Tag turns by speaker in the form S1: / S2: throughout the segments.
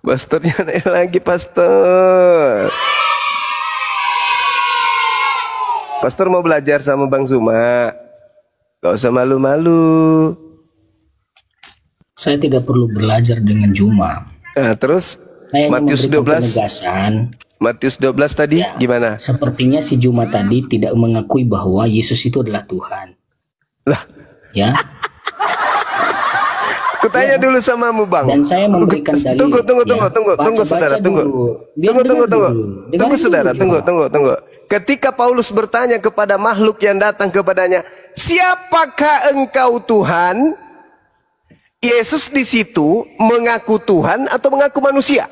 S1: Pastornya naik lagi, pastor. Pastor mau belajar sama Bang Zuma. Gak usah malu-malu.
S2: Saya tidak perlu belajar dengan Juma.
S1: Nah, terus
S2: Saya
S1: Matius 12.
S2: Penegasan.
S1: Matius 12 tadi
S2: Ya,
S1: gimana?
S2: Sepertinya si Juma tadi tidak mengakui bahwa Yesus itu adalah Tuhan.
S1: Lah,
S2: Ya.
S1: kutanya dulu samamu, Bang.
S2: Dan saya memberikan dalil.
S1: Tunggu,
S2: Baca
S1: saudara,
S2: dulu. Biar
S1: Tunggu.
S2: dengar dulu.
S1: Tunggu,
S2: Dengarin
S1: saudara,
S2: dulu,
S1: tunggu. Ketika Paulus bertanya kepada makhluk yang datang kepadanya, siapakah engkau Tuhan? Yesus di situ mengaku Tuhan atau mengaku manusia?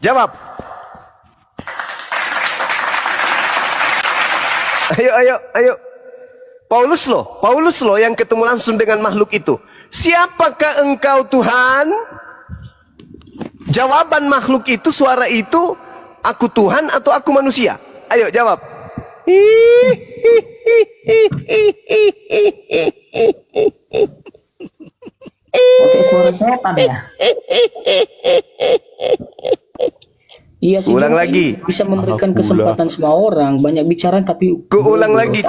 S1: Jawab. Ayo. Paulus loh yang ketemu langsung dengan makhluk itu. Siapakah engkau Tuhan? Jawaban makhluk itu, suara itu, aku Tuhan atau aku manusia? Ayo jawab.
S2: Oke, suara setan ya. Iya sih.
S1: Ulang lagi.
S2: Bisa memberikan kesempatan semua orang banyak bicara tapi
S1: Kuulang lagi.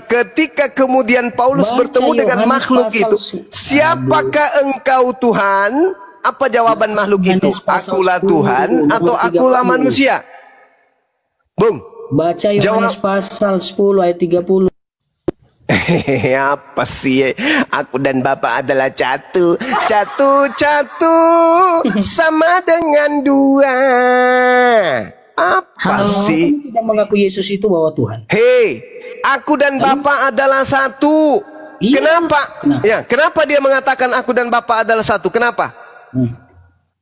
S1: Ketika kemudian Paulus bertemu dengan makhluk itu, siapakah engkau Tuhan? Apa jawaban makhluk itu? Akulah Tuhan atau akulah manusia? Bung.
S2: Baca Yohanes pasal 10 ayat 30.
S1: Apa sih? Aku dan Bapa adalah satu sama dengan dua. Apa sih?
S2: Tidak mengaku Yesus itu bahwa Tuhan.
S1: Hei, aku dan Bapa adalah satu.
S2: Iya.
S1: Kenapa?
S2: Kenapa?
S1: Ya, kenapa dia mengatakan aku dan Bapa adalah satu? Kenapa?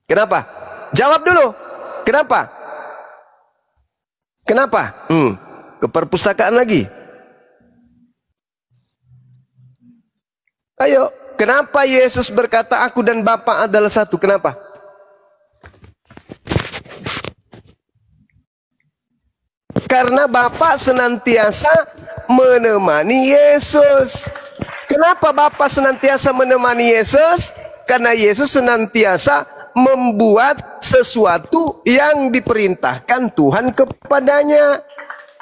S1: Kenapa? Jawab dulu. Kenapa? Ke perpustakaan lagi. Ayo, kenapa Yesus berkata aku dan Bapa adalah satu? Kenapa? Karena Bapa senantiasa menemani Yesus. Kenapa Bapa senantiasa menemani Yesus? Karena Yesus senantiasa membuat sesuatu yang diperintahkan Tuhan kepadanya.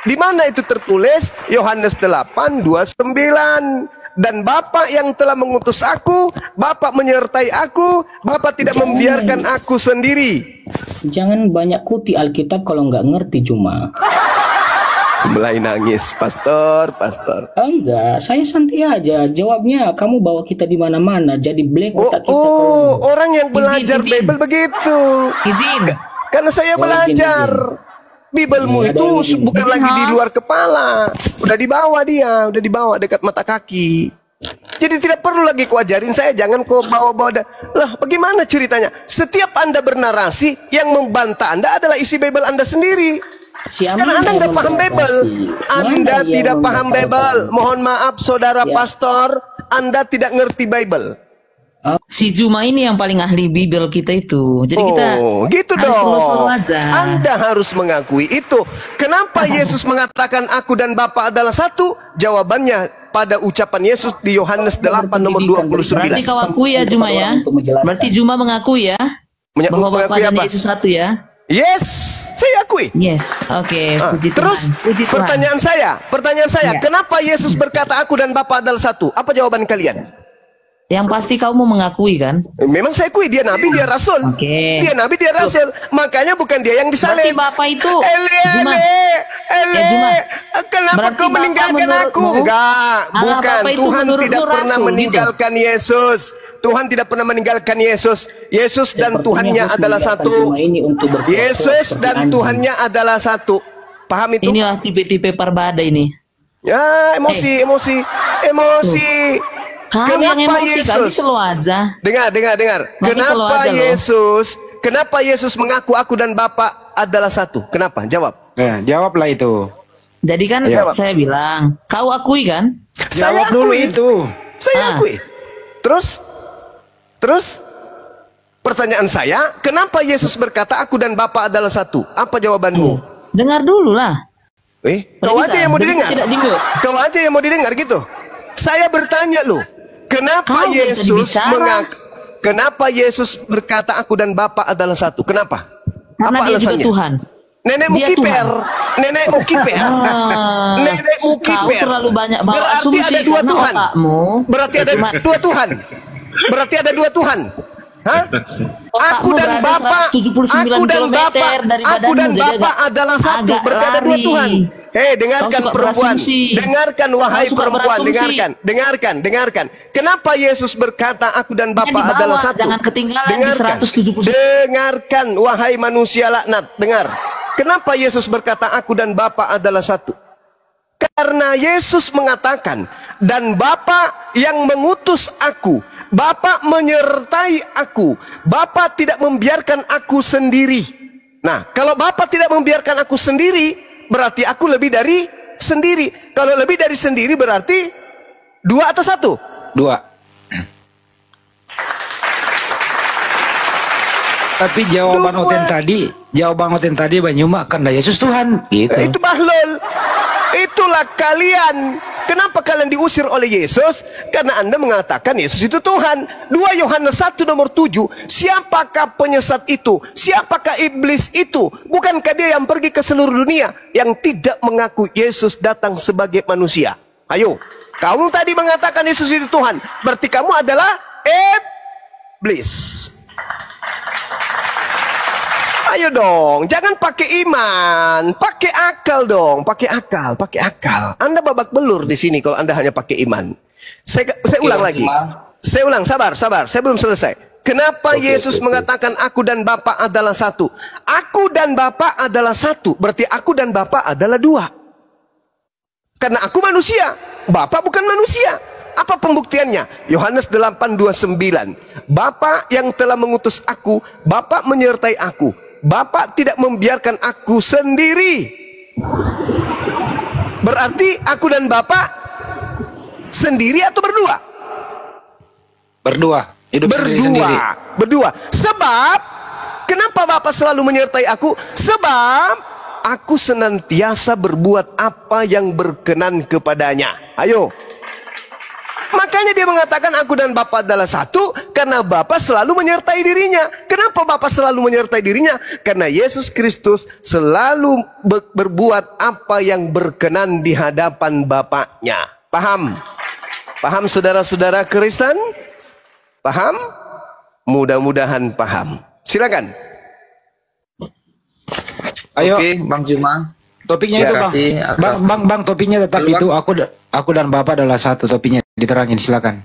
S1: Di mana itu tertulis? Yohanes 8:29. Dan Bapa yang telah mengutus aku, Bapa menyertai aku, Bapa tidak membiarkan aku sendiri.
S2: Jangan banyak kuti Alkitab kalau nggak ngerti cuma.
S1: Mulai nangis, pastor.
S2: Enggak, saya santai aja. Jawabnya kamu bawa kita di mana-mana, jadi blank otak kita.
S1: Orang yang belajar Bible begitu. Karena saya belajar. Biblemu itu bukan lagi di luar kepala, udah dibawa dekat mata kaki. Jadi tidak perlu lagi ku ajarin saya, jangan kau bawa-bawa. Lah, bagaimana ceritanya? Setiap Anda bernarasi, yang membantah Anda adalah isi Bible Anda sendiri. Karena Anda nggak paham Bible. Anda tidak paham Bible. Mohon maaf, saudara pastor, Anda tidak ngerti Bible.
S3: Si Juma ini yang paling ahli Bible kita itu. Jadi kita
S1: gitu
S3: harus
S1: dong.
S3: aja.
S1: Anda harus mengakui itu. Kenapa Yesus mengatakan aku dan Bapa adalah satu? Jawabannya pada ucapan Yesus di Yohanes 8 nomor 29.
S3: Berarti kau akui ya Juma ya? Berarti Juma mengakui ya? Bahwa Bapa dan Yesus satu ya?
S1: Yes, saya akui.
S3: Yes, oke.
S1: Terus pertanyaan saya, kenapa Yesus berkata aku dan Bapa adalah satu? Apa jawaban kalian?
S3: Yang pasti kamu mau mengakui kan?
S1: Memang saya akui dia nabi, dia rasul. Dia nabi, dia rasul. Makanya bukan dia yang disalib.
S3: Berarti Bapak itu
S1: kenapa kau meninggalkan aku? Enggak, bukan. Tuhan tidak pernah meninggalkan Yesus. Tuhan tidak pernah meninggalkan Yesus. Yesus dan Tuhannya adalah satu. Yesus dan Tuhannya adalah satu. Paham itu?
S3: Inilah tipe-tipe Parbada ini.
S1: Ya, emosi. Kenapa Yesus? Dengar. Kenapa Yesus mengaku aku dan Bapa adalah satu? Kenapa? Jawab.
S4: Ya, jawablah itu.
S3: Jadi kan saya bilang, kau akui kan?
S1: Saya akui itu. Saya akui. Terus pertanyaan saya, kenapa Yesus berkata aku dan Bapa adalah satu? Apa jawabanmu?
S3: Dengar dulu lah.
S1: Kau aja yang mau didengar. Kau aja yang mau didengar gitu. Saya bertanya loh. Kenapa Yesus mengaku? Kenapa Yesus berkata aku dan Bapa adalah satu? Kenapa?
S3: Karena
S1: apa
S3: dia
S1: alasannya?
S3: juga Tuhan.
S1: Nenekmu
S3: Dia
S1: kiper. Nenekmu kiper. Nenekmu
S3: Kau
S1: kiper.
S3: terlalu banyak bawa
S1: Berarti
S3: asumsi
S1: ada dua
S3: karena
S1: Tuhan.
S3: otakmu
S1: Berarti ada
S3: cuma-
S1: dua Tuhan. Berarti ada dua Tuhan. Hah? Aku
S3: Otakmu
S1: dan
S3: berada
S1: Bapa,
S3: 179
S1: aku dan
S3: kilometer
S1: Bapa,
S3: dari
S1: aku dan
S3: badanmu, jadi
S1: Bapa
S3: agak-
S1: adalah satu.
S3: agak
S1: Berarti ada dua
S3: lari.
S1: Tuhan. Dengarkan
S3: Kau suka
S1: perempuan,
S3: berasumsi.
S1: dengarkan wahai
S3: Kau suka
S1: perempuan,
S3: berasumsi.
S1: dengarkan. Kenapa Yesus berkata aku dan Bapa
S3: Di bawah,
S1: adalah satu?
S3: jangan ketinggalan di
S1: Dengarkan,
S3: 179.
S1: dengarkan wahai manusia laknat, dengar. Kenapa Yesus berkata aku dan Bapa adalah satu? Karena Yesus mengatakan, dan Bapa yang mengutus aku, Bapa menyertai aku, Bapa tidak membiarkan aku sendiri. Nah, kalau Bapa tidak membiarkan aku sendiri, berarti aku lebih dari sendiri. Kalau lebih dari sendiri berarti dua atau satu?
S4: Dua. Tapi jawaban Oten tadi Banyuma karena Yesus Tuhan gitu.
S1: Itu bahlul. Itulah kalian. Kenapa kalian diusir oleh Yesus? Karena Anda mengatakan Yesus itu Tuhan. 2 Yohanes 1 nomor 7. Siapakah penyesat itu? Siapakah iblis itu? Bukankah dia yang pergi ke seluruh dunia yang tidak mengaku Yesus datang sebagai manusia? Ayo, kamu tadi mengatakan Yesus itu Tuhan. Berarti kamu adalah iblis. Ayo dong, jangan pakai iman, pakai akal dong, pakai akal. Anda babak belur di sini kalau Anda hanya pakai iman. Saya ulang lagi. Saya ulang, sabar, saya belum selesai. Kenapa Yesus mengatakan aku dan Bapa adalah satu? Aku dan Bapa adalah satu, berarti aku dan Bapa adalah dua. Karena aku manusia, Bapa bukan manusia. Apa pembuktiannya? Yohanes 8:29. Bapa yang telah mengutus aku, Bapa menyertai aku. Bapa tidak membiarkan aku sendiri. Berarti aku dan Bapa sendiri atau berdua?
S4: Berdua. Hidup sendiri-sendiri.
S1: Berdua. Sebab kenapa Bapa selalu menyertai aku? Sebab aku senantiasa berbuat apa yang berkenan kepadanya. Ayo. Makanya dia mengatakan aku dan Bapa adalah satu, karena Bapa selalu menyertai dirinya. Kenapa Bapa selalu menyertai dirinya? Karena Yesus Kristus selalu berbuat apa yang berkenan di hadapan Bapaknya. Paham? Paham saudara-saudara Kristen? Paham? Mudah-mudahan paham. Silakan.
S4: Ayo.
S5: Oke, Bang Juma.
S4: Topiknya itu bang, topiknya tetap itu aku dan Bapak adalah satu, topiknya diterangin silakan.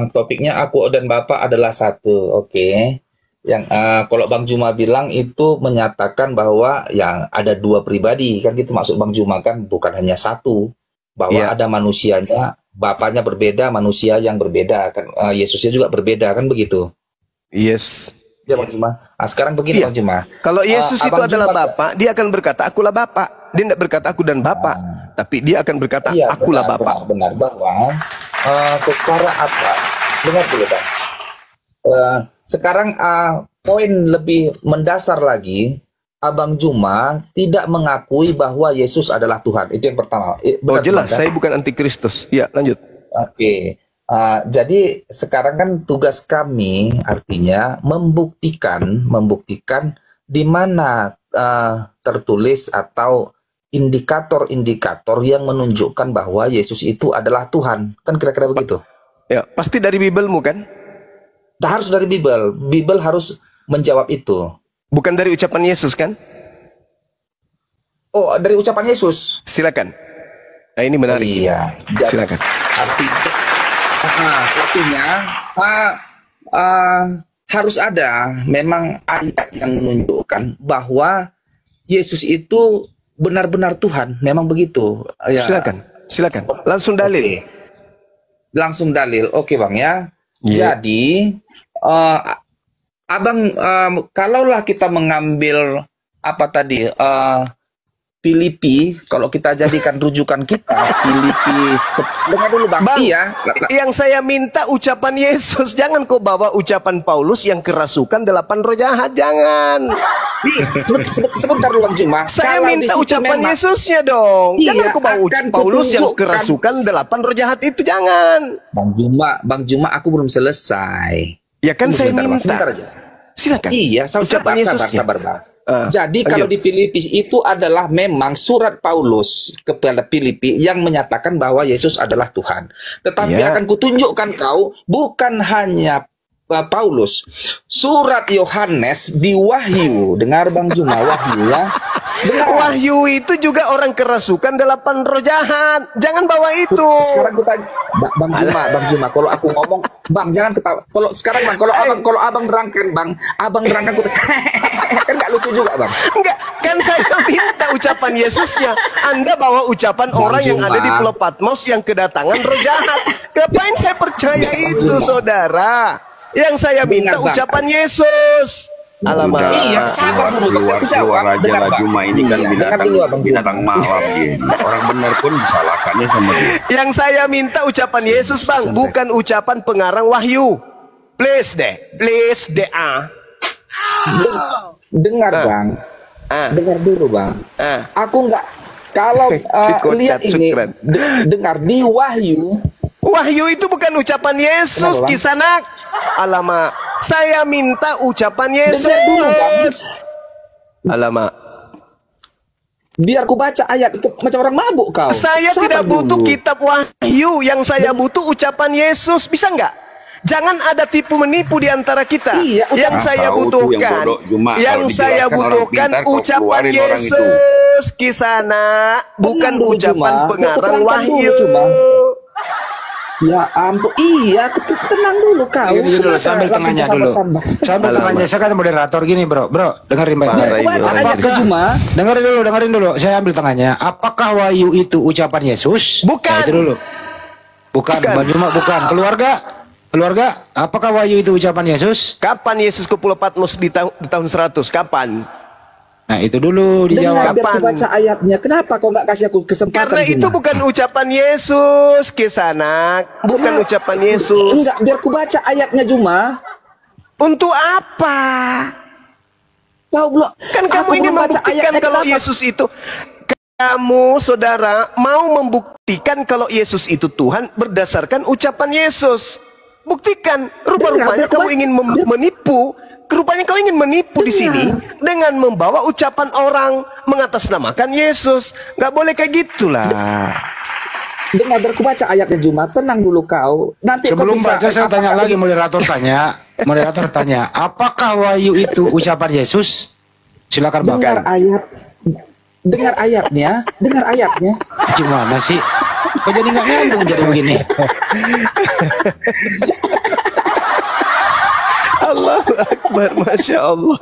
S5: Topiknya aku dan Bapak adalah satu, oke. Yang kalau Bang Juma bilang itu menyatakan bahwa yang ada dua pribadi, kan gitu maksud Bang Juma kan, bukan hanya satu, bahwa ada manusianya, Bapaknya berbeda, manusia yang berbeda kan, Yesusnya juga berbeda kan begitu.
S1: Yes.
S5: Ya Bang Juma. Sekarang begini Bang Juma.
S1: Kalau Yesus itu adalah
S5: Juma,
S1: Bapa, dia akan berkata akulah Bapa. Dia tidak berkata aku dan Bapa, tapi dia akan berkata akulah Bapa.
S5: Benar bahwa secara apa? Dengar dulu Bang. Sekarang poin lebih mendasar lagi, Abang Juma tidak mengakui bahwa Yesus adalah Tuhan. Itu yang pertama.
S1: Benar, jelas, saya bukan antikristus. Ya, lanjut.
S5: Oke. Jadi sekarang kan tugas kami artinya membuktikan di mana tertulis atau indikator-indikator yang menunjukkan bahwa Yesus itu adalah Tuhan. Kan kira-kira begitu.
S1: Ya, pasti dari Bibelmu kan?
S5: Harus dari Bible. Bible harus menjawab itu.
S1: Bukan dari ucapan Yesus kan?
S5: Oh, dari ucapan Yesus.
S1: Silakan. Nah, ini menarik.
S5: Iya.
S1: Silakan.
S5: Artinya harus ada memang ayat yang menunjukkan bahwa Yesus itu benar-benar Tuhan. Memang begitu. Ya.
S1: Silakan. Langsung dalil.
S5: Langsung dalil. Oke Bang ya.
S1: Yeah.
S5: Jadi Abang kalaulah kita mengambil apa tadi Filipi, kalau kita jadikan rujukan kita Filipi, dengar dulu Bang. Iya.
S1: Yang saya minta ucapan Yesus, jangan kau bawa ucapan Paulus yang kerasukan 8 roh jahat, jangan.
S5: Sebentar dulu Bang Juma.
S1: Saya
S5: Kalau
S1: minta
S5: di situ
S1: ucapan
S5: memang-
S1: Yesusnya dong.
S5: Iya,
S1: Jangan kau bawa
S5: akan
S1: Paulus yang
S5: kutunjukkan.
S1: kerasukan 8 roh jahat itu, jangan.
S5: Bang Juma, aku belum selesai.
S1: Ya kan saya
S5: Sebentar, Bang,
S1: minta.
S5: sebentar aja.
S1: Silakan.
S5: Iya,
S1: Ucapan Yesusnya.
S5: sabar, Bang.
S1: lanjut.
S5: Jadi kalau di Filipi itu adalah memang surat Paulus kepada Filipi yang menyatakan bahwa Yesus adalah Tuhan. Tetapi
S1: Iya.
S5: akan kutunjukkan kau bukan hanya Paulus, surat Yohanes di Wahyu. Dengar Bang Juma, Wahyu ya. Dengar.
S1: Wahyu itu juga orang kerasukan 8 roh jahat. Jangan bawa itu.
S5: Sekarang aku tanya, Bang Juma, kalau aku ngomong, Bang jangan ketawa. Kalau sekarang Bang, kalau abang nerangkan, abang nerangkan aku kan nggak lucu juga Bang.
S1: Enggak, kan saya minta ucapan Yesusnya. Anda bawa ucapan orang yang ada di Pulau Patmos yang kedatangan roh jahat. Ngapain saya percaya itu, saudara? Yang saya minta
S5: Dengar, Bang.
S1: ucapan Yesus. Alamak.
S5: Iya, sabar dulu.
S6: Keluar
S5: Aku jawab.
S6: aja
S5: Dengar,
S6: lah
S5: Bang.
S6: Juma ini kan
S5: Iya, dengar dulu, Abang Juma.
S6: binatang malam dia. Orang benar pun disalahkannya sama dia.
S1: Yang saya minta ucapan Yesus, Bang, bukan ucapan pengarang Wahyu. Please deh,
S5: Dengar Bang. Dengar dulu Bang. Aku nggak kalau
S1: Dikocak,
S5: lihat ini
S1: syukran.
S5: dengar di Wahyu.
S1: Wahyu itu bukan ucapan Yesus,
S5: Kenapa, Bang?
S1: Kisanak. Alamak. Saya minta ucapan Yesus.
S5: Dengar dulu Bang.
S1: Alamak.
S5: Biar ku baca ayat itu macam orang mabuk kau.
S1: Saya
S5: Sabar
S1: tidak butuh
S5: dulu.
S1: kitab Wahyu. Yang saya butuh ucapan Yesus. Bisa nggak? Jangan ada tipu menipu di antara kita.
S5: Iya,
S1: yang saya
S6: tahu tuh
S1: butuhkan,
S6: yang bodoh, Juma.
S1: yang
S6: Kalau
S1: saya
S6: dijelaskan orang
S1: butuhkan
S6: pintar, kau
S1: ucapan
S6: keluarin orang itu.
S1: Yesus, Kisana, bukan
S5: dulu,
S1: ucapan
S5: Juma.
S1: pengarang
S5: Tenang
S1: Wahyu.
S5: dulu, Juma. Ya ampun, iya, tenang dulu kau.
S4: Gini dulu,
S5: Kenapa
S4: sambil
S5: langsung
S4: tengahnya dulu.
S5: sambar-sambar?
S4: Sambil tengahnya, saya kan moderator gini bro, dengerin
S1: Parah
S4: baik-baik.
S1: ini.
S5: Baca ayatnya Juma.
S4: Dengerin dulu, saya ambil tengahnya. Apakah Wahyu itu ucapan Yesus?
S1: Bukan.
S4: Nah, itu dulu. Bukan,
S1: Bukan.
S4: Bang Juma bukan. Keluarga, apakah Wahyu itu ucapan Yesus?
S1: Kapan Yesus ke Pulau Patmos di tahun 100? Kapan?
S4: Nah, itu dulu dijawab.
S5: Dengar biar ku
S1: Kapan?
S5: baca ayatnya. Kenapa kau nggak kasih aku kesempatan?
S1: Karena itu
S5: Juma?
S1: bukan ucapan Yesus, Kisanak. Bukan ucapan Yesus.
S5: Enggak, biar ku baca ayatnya Juma.
S1: Untuk apa?
S5: Kau belum.
S1: Kan kamu
S5: aku
S1: ingin
S5: belum baca
S1: membuktikan
S5: ayatnya,
S1: kalau
S5: kenapa?
S1: Yesus itu, kamu saudara mau membuktikan kalau Yesus itu Tuhan berdasarkan ucapan Yesus. Buktikan. Rupa-rupanya
S5: Dengar,
S1: kamu ingin menipu. Rupanya kau ingin menipu di sini dengan membawa ucapan orang mengatasnamakan Yesus. Nggak boleh kayak gitulah.
S5: Dengar biar ku baca ayatnya Juma. Tenang dulu kau. Nanti
S4: Sebelum
S5: kau bisa.
S4: baca saya tanya lagi, moderator tanya, apakah Wahyu itu ucapan Yesus? Silakan
S5: Dengar
S4: Bang.
S5: ayat. Dengar ayatnya.
S4: Gimana sih? Kok jadi nggak nyambung jadi begini?
S1: Allah Akbar, Masya Allah.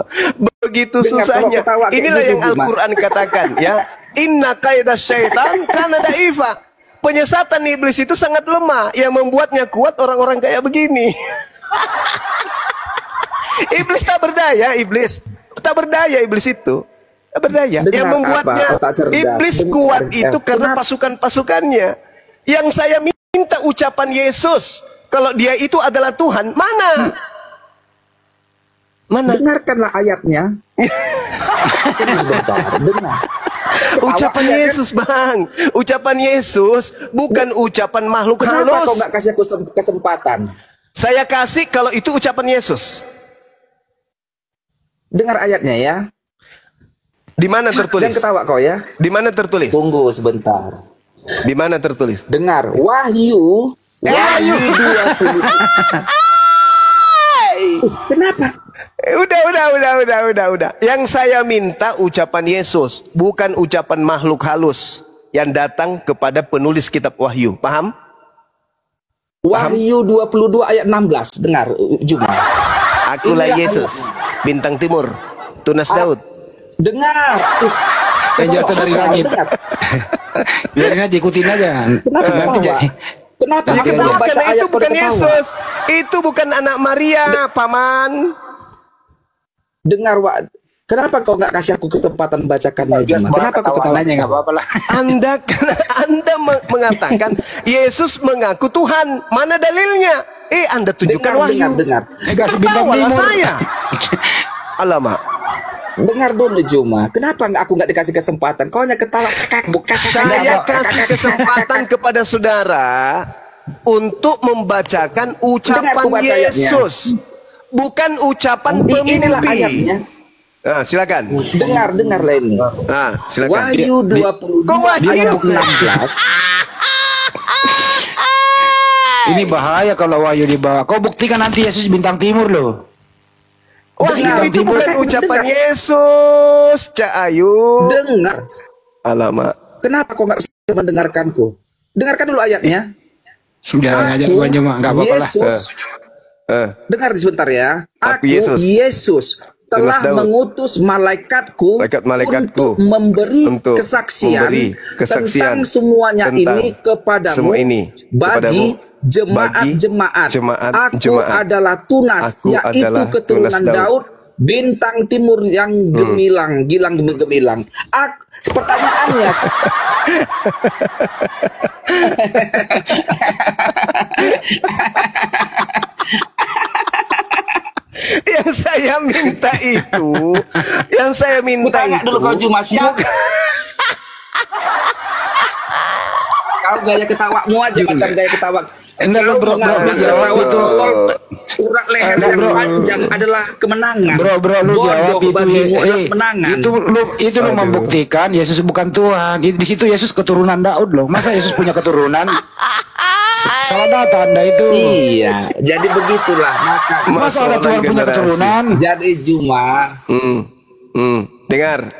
S1: Begitu
S5: Dengar,
S1: susahnya.
S5: kalau ketawa kayak
S1: Inilah
S5: gitu,
S1: yang
S5: Juma.
S1: Al-Quran katakan ya. Inna kaidah syaitan kana da'ifa. Penyesatan iblis itu sangat lemah. Yang membuatnya kuat orang-orang kayak begini. Iblis tak berdaya, iblis. Tak berdaya iblis itu. Tak berdaya.
S5: Dengar
S1: Yang membuatnya
S5: apa? Tak cerdas.
S1: iblis
S5: Dengar.
S1: kuat itu karena
S5: Kenapa?
S1: pasukan-pasukannya. Yang saya minta ucapan Yesus. Kalau dia itu adalah Tuhan. Mana?
S5: Dengarkanlah ayatnya. Sebentar, dengar.
S1: Ucapan
S5: Awak-
S1: Yesus, Bang. Ucapan Yesus bukan ucapan makhluk
S5: Kenapa kau
S1: halus.
S5: nggak kasih aku kesempatan?
S1: Saya kasih kalau itu ucapan Yesus.
S5: Dengar ayatnya ya.
S1: Di mana tertulis?
S5: Jangan ketawa kau ya.
S1: Di mana tertulis?
S5: Tunggu sebentar.
S1: Di mana tertulis?
S5: Dengar Wahyu. Wahyu 20. Kenapa?
S1: Udah. Yang saya minta ucapan Yesus, bukan ucapan makhluk halus yang datang kepada penulis kitab Wahyu. Paham?
S5: Wahyu 22 ayat 16. Dengar Juma.
S1: Akulah
S5: Inilah
S1: Yesus, bintang timur, tunas Daud.
S5: Dengar.
S4: Yang jatuh dari langit.
S5: Dengar.
S4: Biarin aja, ikutin aja.
S5: Kenapa
S4: Nanti
S5: ketawa?
S4: jadi.
S5: Kenapa
S4: Nanti
S5: aku
S4: aja.
S5: belum baca
S1: Karena
S5: ayat
S1: itu bukan
S5: ketawa?
S1: Yesus. Itu bukan anak Maria, Paman.
S5: Dengar, Wak. Kenapa kau nggak kasih aku kesempatan bacakannya Juma? Kenapa kau ketawa?
S4: Nanya nggak apa-apa lah.
S1: Anda mengatakan Yesus mengaku Tuhan. Mana dalilnya? Anda tunjukkan Wahyu.
S5: Dengar.
S4: Kasih bintang
S1: Tertawalah
S4: timur.
S1: saya. Alamak.
S5: Dengar dulu Juma, kenapa aku nggak dikasih kesempatan? Kau hanya ketawa
S1: Saya kasih kesempatan kepada saudara untuk membacakan ucapan Yesus, bukan ucapan
S5: inilah
S1: pemimpi.
S5: ayatnya.
S1: Nah, silakan.
S5: Dengar lah ini.
S1: Nah, silakan.
S5: Wahyu 22 ayat 16.
S4: Ini bahaya kalau Wahyu dibawa. Kau buktikan nanti Yesus bintang timur loh.
S1: Wahyu itu bukan ucapan Yesus, Cak Ayu.
S5: Dengar.
S1: Alamak.
S5: Kenapa kau nggak bisa mendengarkanku? Dengarkan dulu ayatnya.
S4: Sudah aja Bang Juma, nggak apa-apa lah.
S5: Yesus. Dengar sebentar ya. Aku Yesus telah
S1: Daud
S5: mengutus malaikatku untuk memberi kesaksian tentang semuanya ini kepadamu,
S1: semua ini
S5: bagi jemaat-jemaat. Aku adalah Tunas, yaitu keturunan Daud, bintang timur yang gemilang, gemilang. Pertanyaannya,
S1: yang saya minta itu,
S5: dulu kau cuma siapa? Kau gaya ketawamu aja macam gaya ketawa.
S4: Enggak bro, jawab itu.
S5: Urat leher yang panjang adalah kemenangan.
S4: Bro, lu jawab itu
S5: kemenangan.
S4: Itu lu membuktikan Yesus bukan Tuhan. Di situ Yesus keturunan Daud loh. Masa Yesus punya keturunan? Salah data Anda itu.
S5: Iya, jadi begitulah.
S4: Masa ada Tuhan punya keturunan?
S5: Jadi Juma.
S1: Dengar,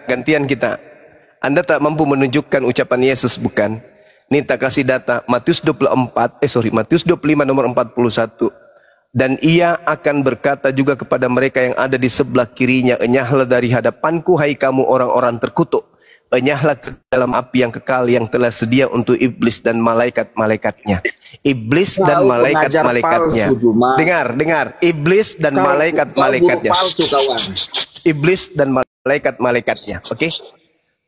S1: gantian kita. Anda tak mampu menunjukkan ucapan Yesus, bukan? Nih tak kasih data Matius 25 nomor 41. Dan ia akan berkata juga kepada mereka yang ada di sebelah kirinya, enyahlah dari hadapanku hai kamu orang-orang terkutuk, enyahlah ke dalam api yang kekal yang telah sedia untuk iblis dan malaikat-malaikatnya. Iblis dan malaikat-malaikatnya. Dengar, iblis dan malaikat-malaikatnya. Iblis dan malaikat-malaikatnya. Oke?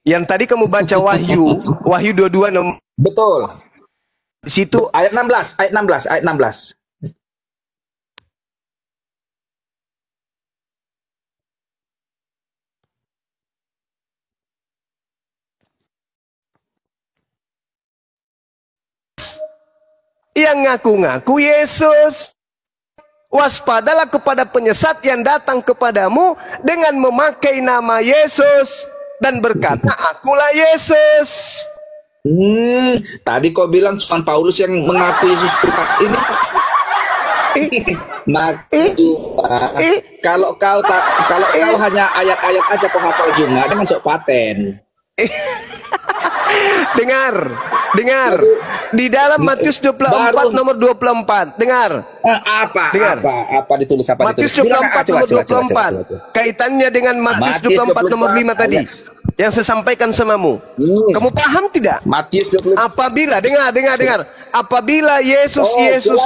S1: Yang tadi kamu baca Wahyu 22 nomor.
S5: Betul.
S1: Di situ
S5: ayat 16.
S1: Yang ngaku-ngaku Yesus. Waspadalah kepada penyesat yang datang kepadamu dengan memakai nama Yesus dan berkata, akulah Yesus.
S5: Tadi kau bilang cuma Paulus yang mengaku Yesus Tuhan. Ini kalau kau hanya ayat-ayat aja kau hafal Juma, jangan sok paten.
S1: Dengar. Di dalam Matius 24 nomor 24. Dengar.
S5: Apa ditulis apa?
S1: Matius 24 nomor 24. Kaitannya dengan Matius 24 nomor 5 tadi. Yang saya sampaikan samamu. Kamu paham tidak?
S5: Matius 24.
S1: Apabila dengar. Apabila Yesus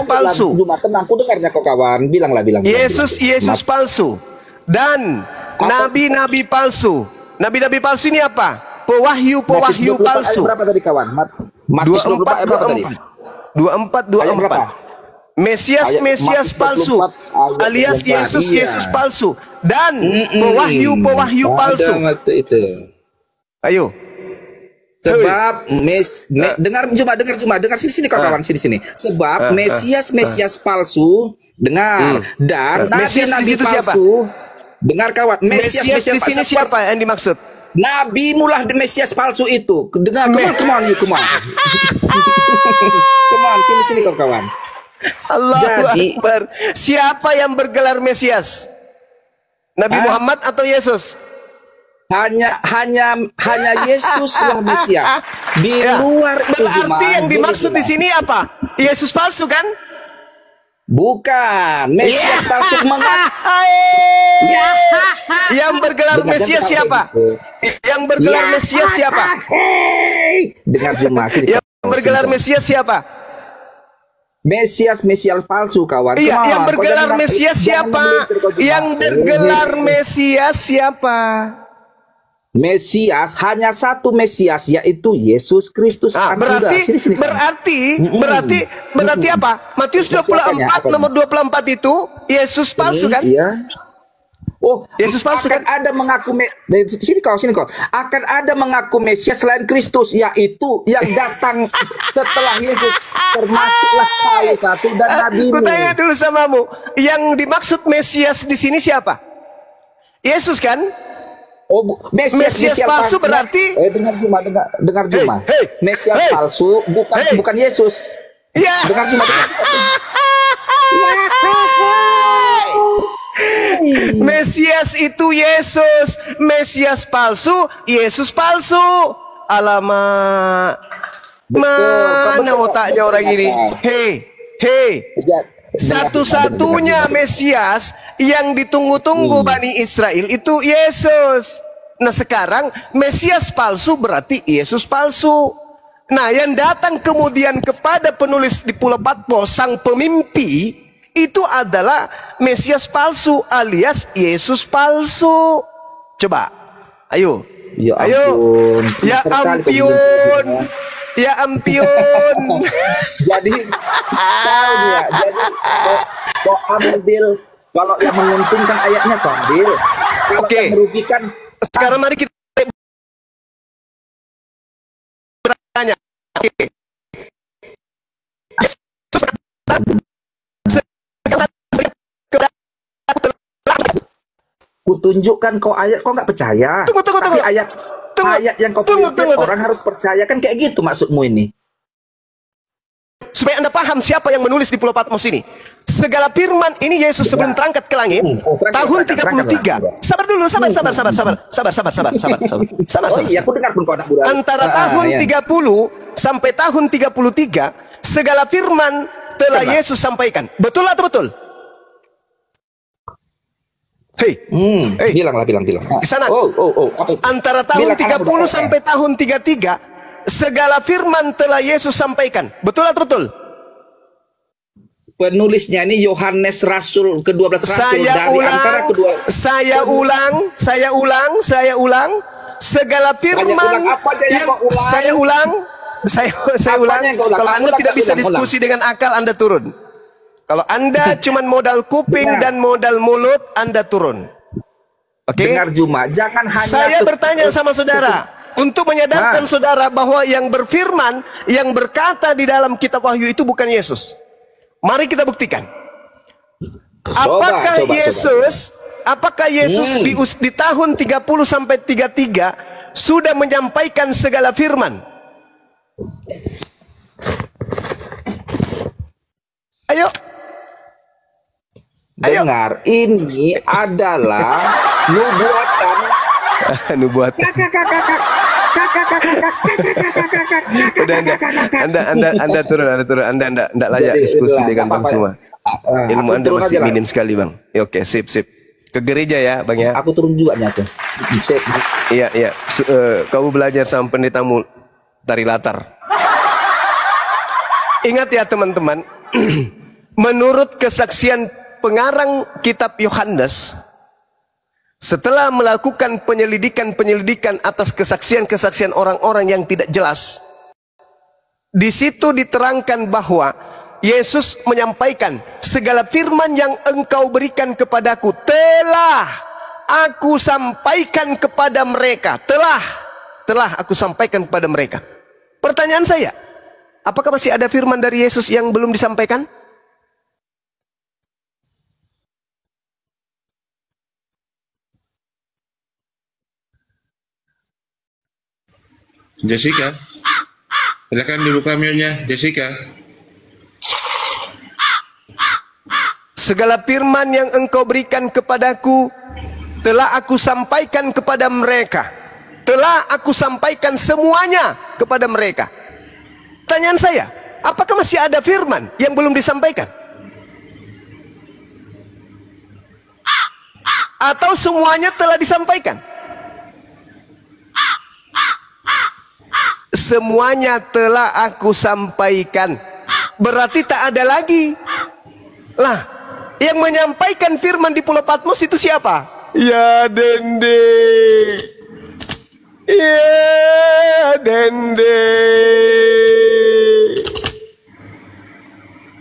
S1: palsu.
S5: Tenang, aku dengarnya kok kawan. Bilang.
S1: Yesus palsu dan nabi-nabi palsu. Nabi-nabi palsu ini apa? Pewahyu palsu.
S5: Berapa tadi kawan? Matius
S1: 24. Mesias palsu, alias Yesus palsu dan pewahyu palsu. Ayo.
S5: Sebab dengar sini kawan, sini. Sebab Mesias palsu, dengar, dan nabi palsu. Dengar kawan, Mesias
S1: di sini siapa yang dimaksud?
S5: Nabi mulah Mesias palsu itu. Dengar, come on. Come on, sini kawan.
S1: Allahu Akbar. Siapa yang bergelar Mesias? Nabi Muhammad atau Yesus?
S5: Hanya Yesuslah Mesias. Di luar itu
S1: berarti yang dimaksud di sini apa? Yesus palsu kan?
S5: Bukan. Mesias palsu
S1: Yang bergelar Mesias siapa? Yang bergelar Mesias siapa?
S5: Dengar Juma.
S1: Yang bergelar Mesias siapa?
S5: Mesias palsu kawan.
S1: Iya, yang bergelar Mesias siapa? Yang bergelar Mesias siapa?
S5: Mesias hanya satu Mesias, yaitu Yesus Kristus.
S1: Berarti apa? Matius 24 nomor 24 itu Yesus palsu kan?
S5: Iya. Oh,
S1: Yesus palsu
S5: akan
S1: kan?
S5: ada mengaku dari sini kau. Akan ada mengaku Mesias selain Kristus, yaitu yang datang setelah Yesus, termasuklah saya satu dan Nabi.
S1: Ku tanya dulu samamu, yang dimaksud Mesias di sini siapa? Yesus kan?
S5: Oh,
S1: Mesias palsu berarti?
S5: Dengar Juma. Mesias palsu bukan Yesus.
S1: Ya.
S5: Dengar Juma.
S1: Mesias itu Yesus, Mesias palsu, Yesus palsu. Alamak, mana otaknya orang ini? Hei, satu-satunya Mesias yang ditunggu-tunggu Bani Israel itu Yesus. Nah sekarang Mesias palsu berarti Yesus palsu. Nah yang datang kemudian kepada penulis di Pulau Patmos, sang pemimpi, itu adalah Mesias palsu alias Yesus palsu. Coba, ayo.
S5: Ya
S1: ayo.
S5: Ampun.
S1: Ya ampun. Ya ampun.
S5: Jadi tahu ya. Jadi kok ambil kalau yang menguntungkan ayatnya kok ambil. Kalau
S1: Oke.
S5: yang merugikan.
S1: Sekarang mari kita bertanya. Oke.
S5: Kutunjukkan kau ayat, kau nggak percaya.
S1: Tunggu.
S5: Tapi ayat yang kau
S1: Tunggu.
S5: orang harus percaya kan kayak gitu maksudmu ini.
S1: Supaya Anda paham siapa yang menulis di Pulau Patmos ini. Segala firman ini Yesus sebelum terangkat ke langit tahun 33. Sabar dulu, sabar.
S5: Oh iya, aku dengar pun kau nak budak.
S1: Antara tahun 30 sampai tahun 33 segala firman telah Yesus sampaikan. Betul atau betul? Hei.
S5: Bilang.
S1: Di sana.
S5: Apa?
S1: Antara tahun
S5: Bilang,
S1: 30 sampai tahun 33 segala firman telah Yesus sampaikan. Betul atau betul?
S5: Penulisnya ini Yohanes Rasul ke-12 Rasul dari antara kedua.
S1: Saya ulang. Segala firman yang saya ulang. Kalau Anda tidak bisa diskusi dengan akal, Anda turun. Kalau Anda cuma modal kuping dan modal mulut, Anda turun. Oke?
S5: Dengar Juma, jangan hanya
S1: Saya bertanya sama saudara untuk menyadarkan saudara bahwa yang berfirman, yang berkata di dalam kitab Wahyu itu bukan Yesus. Mari kita buktikan. Apakah Yesus di tahun 30 sampai 33 sudah menyampaikan segala firman? Ayo.
S5: Dengar, ini adalah nubuatan.
S1: Nubuatan. Anda turun. Anda enggak layak diskusi dengan Bang semua. Ilmu Anda masih minim sekali, Bang. Ya, oke, sip. Ke gereja ya, Bang ya.
S5: Aku turun juga nyatu. Sip.
S1: Iya. Kamu belajar sama pendetamu tari latar. Ingat ya teman-teman, menurut kesaksian pengarang kitab Yohanes, setelah melakukan penyelidikan atas kesaksian orang-orang yang tidak jelas, di situ diterangkan bahwa Yesus menyampaikan segala firman yang engkau berikan kepadaku telah aku sampaikan kepada mereka. Telah aku sampaikan kepada mereka. Pertanyaan saya, apakah masih ada firman dari Yesus yang belum disampaikan?
S6: Jessica, silakan dibuka mute-nya, Jessica.
S1: Segala firman yang engkau berikan kepadaku telah aku sampaikan kepada mereka. Telah aku sampaikan semuanya kepada mereka. Pertanyaan saya, apakah masih ada firman yang belum disampaikan? Atau semuanya telah disampaikan? Semuanya telah aku sampaikan. Berarti tak ada lagi. Lah, yang menyampaikan firman di Pulau Patmos itu siapa? Ya Dende. Ya Dende.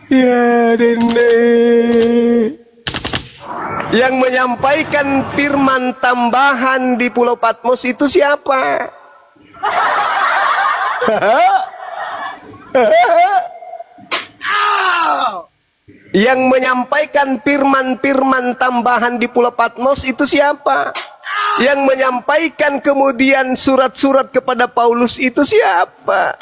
S1: Ya Dende. Yang menyampaikan firman tambahan di Pulau Patmos itu siapa? Yang menyampaikan firman-firman tambahan di Pulau Patmos itu siapa? Yang menyampaikan kemudian surat-surat kepada Paulus itu siapa?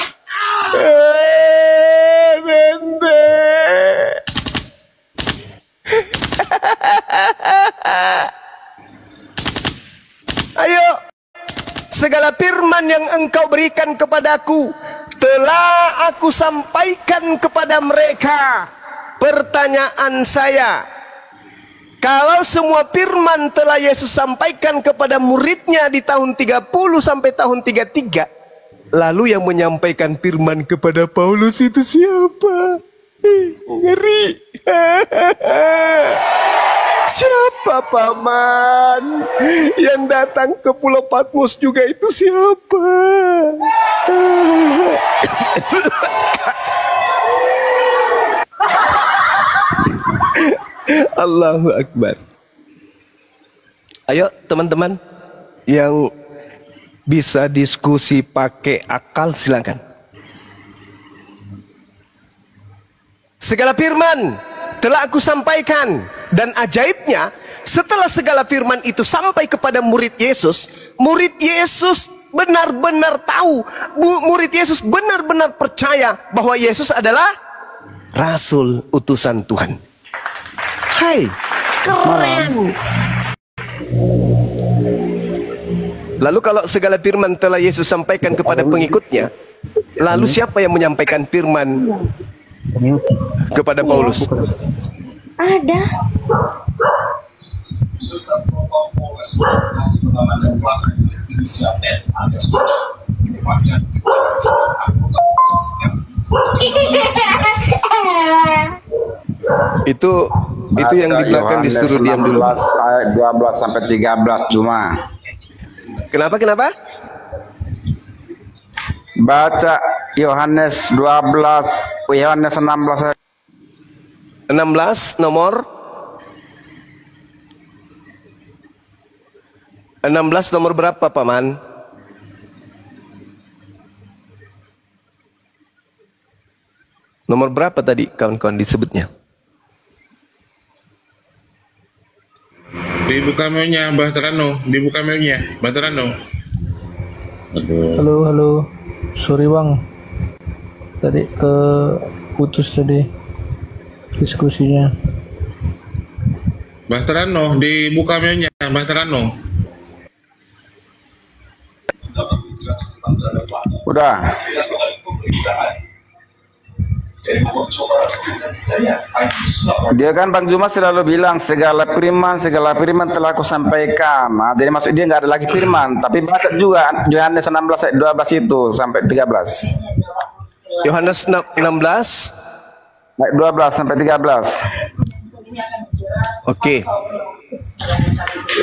S1: Ayo, segala firman yang engkau berikan kepadaku telah aku sampaikan kepada mereka. Pertanyaan saya, kalau semua firman telah Yesus sampaikan kepada muridnya di tahun 30 sampai tahun 33, lalu yang menyampaikan firman kepada Paulus itu siapa? Ngeri. Siapa paman? Yang datang ke Pulau Patmos juga itu siapa? Allahu Akbar. Ayo teman-teman yang bisa diskusi pakai akal silakan. Segala firman telah aku sampaikan, dan ajaibnya setelah segala firman itu sampai kepada murid Yesus benar-benar tahu, murid Yesus benar-benar percaya bahwa Yesus adalah Rasul utusan Tuhan. Hai, keren. Lalu kalau segala firman telah Yesus sampaikan kepada pengikutnya, lalu siapa yang menyampaikan firman kepada Paulus?
S7: Ada.
S1: Itu yang di belakang disuruh diam dulu.
S4: Ayat 12 sampai 13 cuma.
S1: Kenapa?
S4: Baca Yohanes 12, Yohanes 16.
S1: 16 nomor 16 nomor berapa paman? Nomor berapa tadi kawan-kawan disebutnya?
S8: Dibuka maunya Mbah Terano, dibuka maunya Mbah Terano.
S9: Halo. Sorry bang, tadi ke putus tadi diskusinya.
S8: Mbah Terano, dibuka maunya Mbah Terano.
S4: Udah. Dia kan Bang Juma selalu bilang segala firman telah aku sampaikan. Nah, jadi maksud dia nggak ada lagi firman, tapi baca juga Yohanes 16 ayat 12 itu sampai 13.
S1: Yohanes 16
S4: ayat 12 sampai 13.
S1: Oke.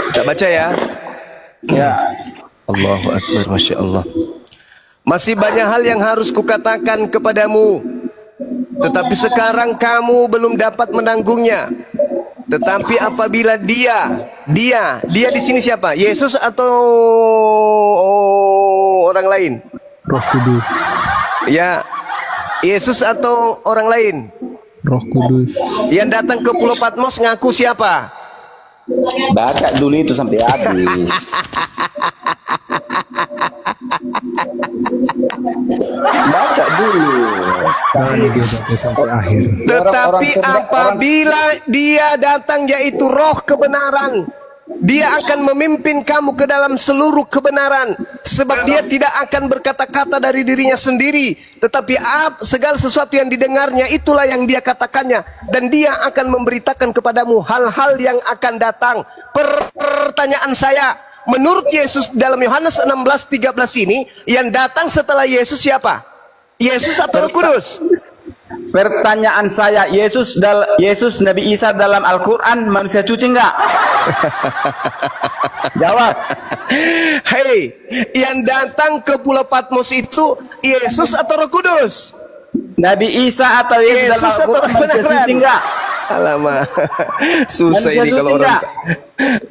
S1: Kita baca ya.
S4: Ya.
S1: Allahu Akbar, Masya Allah. Masih banyak hal yang harus kukatakan kepadamu, tetapi sekarang kamu belum dapat menanggungnya. Tetapi apabila dia di sini siapa? Yesus atau orang lain?
S9: Roh Kudus.
S1: Ya, Yesus atau orang lain?
S9: Roh Kudus.
S1: Yang datang ke Pulau Patmos ngaku siapa?
S4: Baca dulu itu sampai habis. Baca dulu.
S9: Sampai akhir.
S1: Tetapi apabila dia datang, yaitu roh kebenaran, dia akan memimpin kamu ke dalam seluruh kebenaran. Sebab dia tidak akan berkata-kata dari dirinya sendiri, tetapi segala sesuatu yang didengarnya itulah yang dia katakannya. Dan dia akan memberitakan kepadamu hal-hal yang akan datang. Pertanyaan saya, menurut Yesus dalam Yohanes 16:13 ini, yang datang setelah Yesus siapa? Yesus atau Roh Kudus?
S4: Pertanyaan saya, Yesus Nabi Isa dalam Al-Quran manusia cuci enggak? Jawab.
S1: Hei, yang datang ke Pulau Patmos itu Yesus atau Roh Kudus?
S4: Nabi Isa atau Yesus dalam Al-Quran manusia cuci enggak?
S1: Alamak, susah ini kalau orang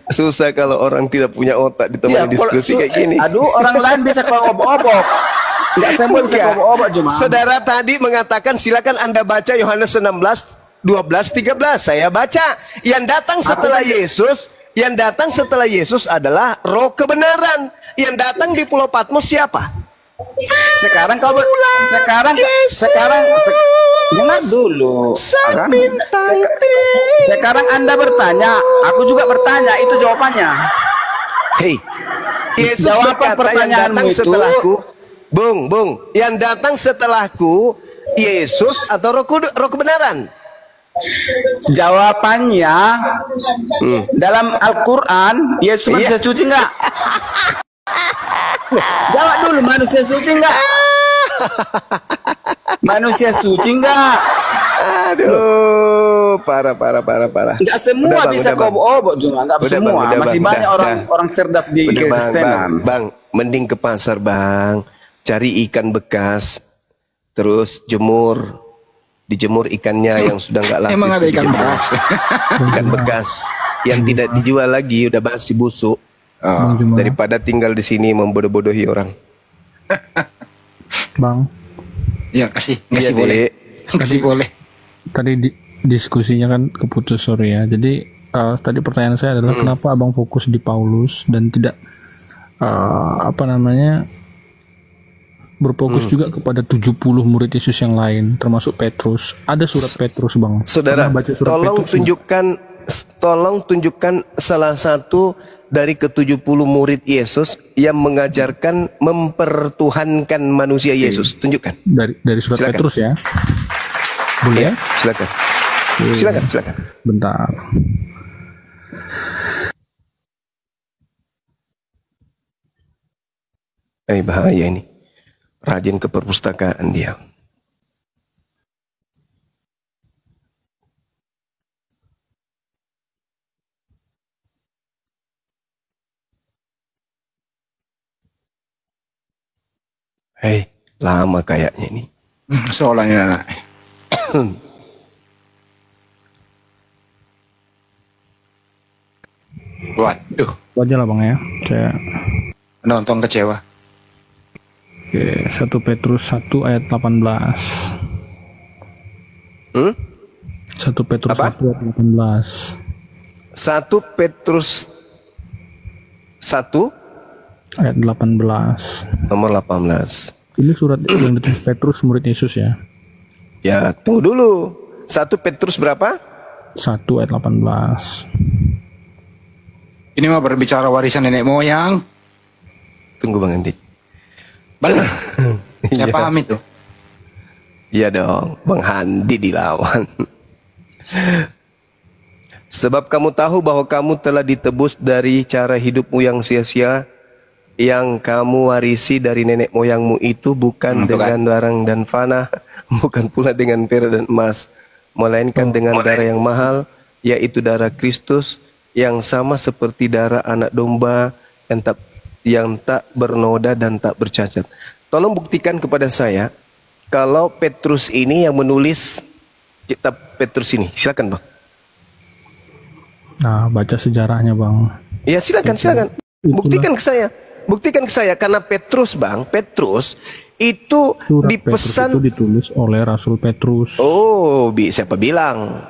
S1: susah kalau orang tidak punya otak ditemani diskusi kayak gini.
S4: Aduh, orang lain bisa kalau obok-obok. Enggak semua bisa kalau obok-obok cuma.
S1: Saudara tadi mengatakan silakan Anda baca Yohanes 16, 12, 13. Saya baca. Yang datang setelah Yesus adalah Roh kebenaran. Yang datang di Pulau Patmos siapa?
S4: Sekarang dengar dulu. Sekarang Anda bertanya, aku juga bertanya, itu jawabannya.
S1: Hei, Yesus
S4: jawab
S1: berkata yang datang setelahku, Bung, yang datang setelahku Yesus atau Roh kebenaran?
S4: Jawabannya dalam Al-Quran, Yesus manusia suci enggak? Jawab dulu, manusia suci enggak? Manusia suci enggak?
S1: Aduh, parah.
S4: Enggak semua bisa kau obok cuma, enggak semua. Masih banyak orang cerdas di Kristenan.
S1: Bang, mending ke pasar, Bang. Cari ikan bekas, terus dijemur ikannya yang sudah enggak laku.
S10: Emang ada ikan bekas?
S1: Ikan bekas yang tidak dijual lagi, udah basi busuk. Daripada tinggal di sini membodoh-bodohi orang.
S10: Bang. Ya, kasih boleh. Kasih boleh.
S9: Tadi diskusinya kan keputus, sorry ya. Jadi tadi pertanyaan saya adalah kenapa abang fokus di Paulus dan tidak berfokus juga kepada 70 murid Yesus yang lain, termasuk Petrus. Ada surat Petrus, Bang.
S1: Saudara,
S9: baca surat
S1: tolong tunjukkan salah satu dari ke-70 murid Yesus yang mengajarkan mempertuhankan manusia Yesus. Tunjukkan.
S9: Dari surat silakan. Petrus ya. Boleh ya?
S1: Silakan. Silakan.
S9: Bentar.
S1: Bahaya ini. Rajin ke perpustakaan dia. Hei, lama kayaknya ini.
S10: Soalnya. Waduh.
S9: Wajar lah, Bang ya. Saya
S10: nonton kecewa.
S9: Oke, 1 Petrus 1 ayat 18. 1 Petrus 1 ayat 18.
S1: 1 Petrus 1
S9: ayat 18.
S1: Nomor 18.
S9: Ini surat yang ditulis Petrus murid Yesus ya.
S1: Ya, tunggu dulu. 1 Petrus berapa?
S9: 1 ayat 18.
S10: Ini mah berbicara warisan nenek moyang.
S1: Tunggu Bang Andi.
S10: Saya paham itu.
S1: Iya dong, Bang Handi dilawan. Sebab kamu tahu bahwa kamu telah ditebus dari cara hidupmu yang sia-sia, yang kamu warisi dari nenek moyangmu itu bukan dengan barang dan fana, bukan pula dengan perak dan emas, melainkan dengan darah yang mahal, yaitu darah Kristus, yang sama seperti darah anak domba yang tak bernoda dan tak bercacat. Tolong buktikan kepada saya kalau Petrus ini yang menulis kitab Petrus ini. Silakan, Bang.
S9: Nah, baca sejarahnya, Bang.
S1: Ya, silakan. Buktikan ke saya karena Petrus, Bang, Petrus itu
S9: surat
S1: dipesan
S9: Petrus itu ditulis oleh Rasul Petrus.
S1: Oh, siapa bilang?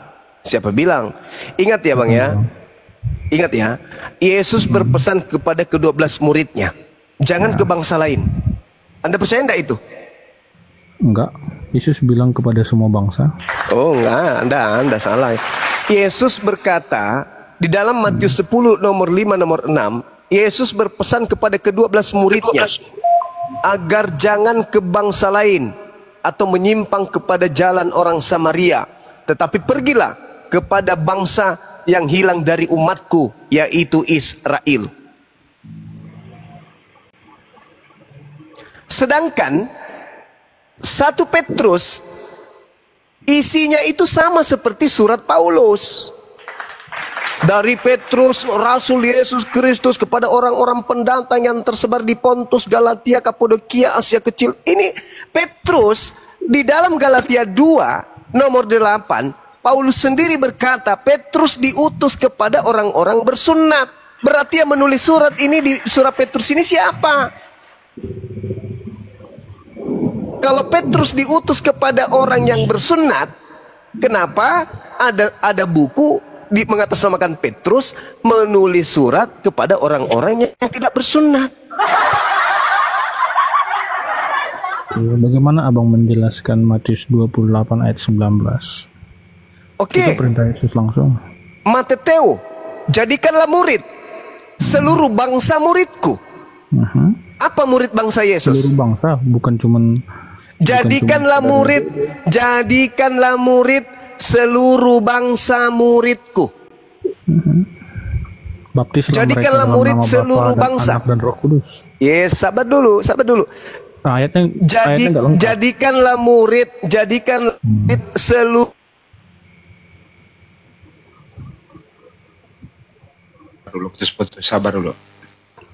S1: Ingat ya, Bang ya. Ingat ya, Yesus berpesan kepada ke-12 muridnya, jangan ke bangsa lain. Anda percaya enggak itu?
S9: Enggak, Yesus bilang kepada semua bangsa.
S1: Oh enggak, Anda salah. Yesus berkata di dalam Matius 10 nomor 5 nomor 6, Yesus berpesan kepada ke-12 muridnya agar jangan ke bangsa lain atau menyimpang kepada jalan orang Samaria, tetapi pergilah kepada bangsa yang hilang dari umatku, yaitu Israel. Sedangkan 1 Petrus isinya itu sama seperti surat Paulus. Dari Petrus, Rasul Yesus Kristus, kepada orang-orang pendatang yang tersebar di Pontus, Galatia, Kapadokia, Asia Kecil. Ini Petrus di dalam Galatia 2 nomor 8 Paulus sendiri berkata, Petrus diutus kepada orang-orang bersunat. Berarti yang menulis surat ini di surat Petrus ini siapa? Kalau Petrus diutus kepada orang yang bersunat, kenapa ada buku mengatasnamakan Petrus menulis surat kepada orang-orang yang tidak bersunat?
S9: Bagaimana abang menjelaskan Matius 28 ayat 19?
S1: Oke.
S9: Itu perintah Yesus langsung.
S1: Mateteo, jadikanlah murid seluruh bangsa muridku. Apa murid bangsa Yesus?
S9: Seluruh bangsa, bukan cuman.
S1: Jadikanlah murid seluruh bangsa muridku.
S9: Baptislah
S1: jadikanlah
S9: mereka
S1: murid
S9: dalam nama
S1: seluruh
S9: Bapa dan
S1: bangsa.
S9: Anak dan Roh Kudus.
S1: Yes, sabar dulu.
S9: Ayatnya nggak lengkap.
S1: Jadikanlah murid seluruh.
S10: Dulu, sabar dulu.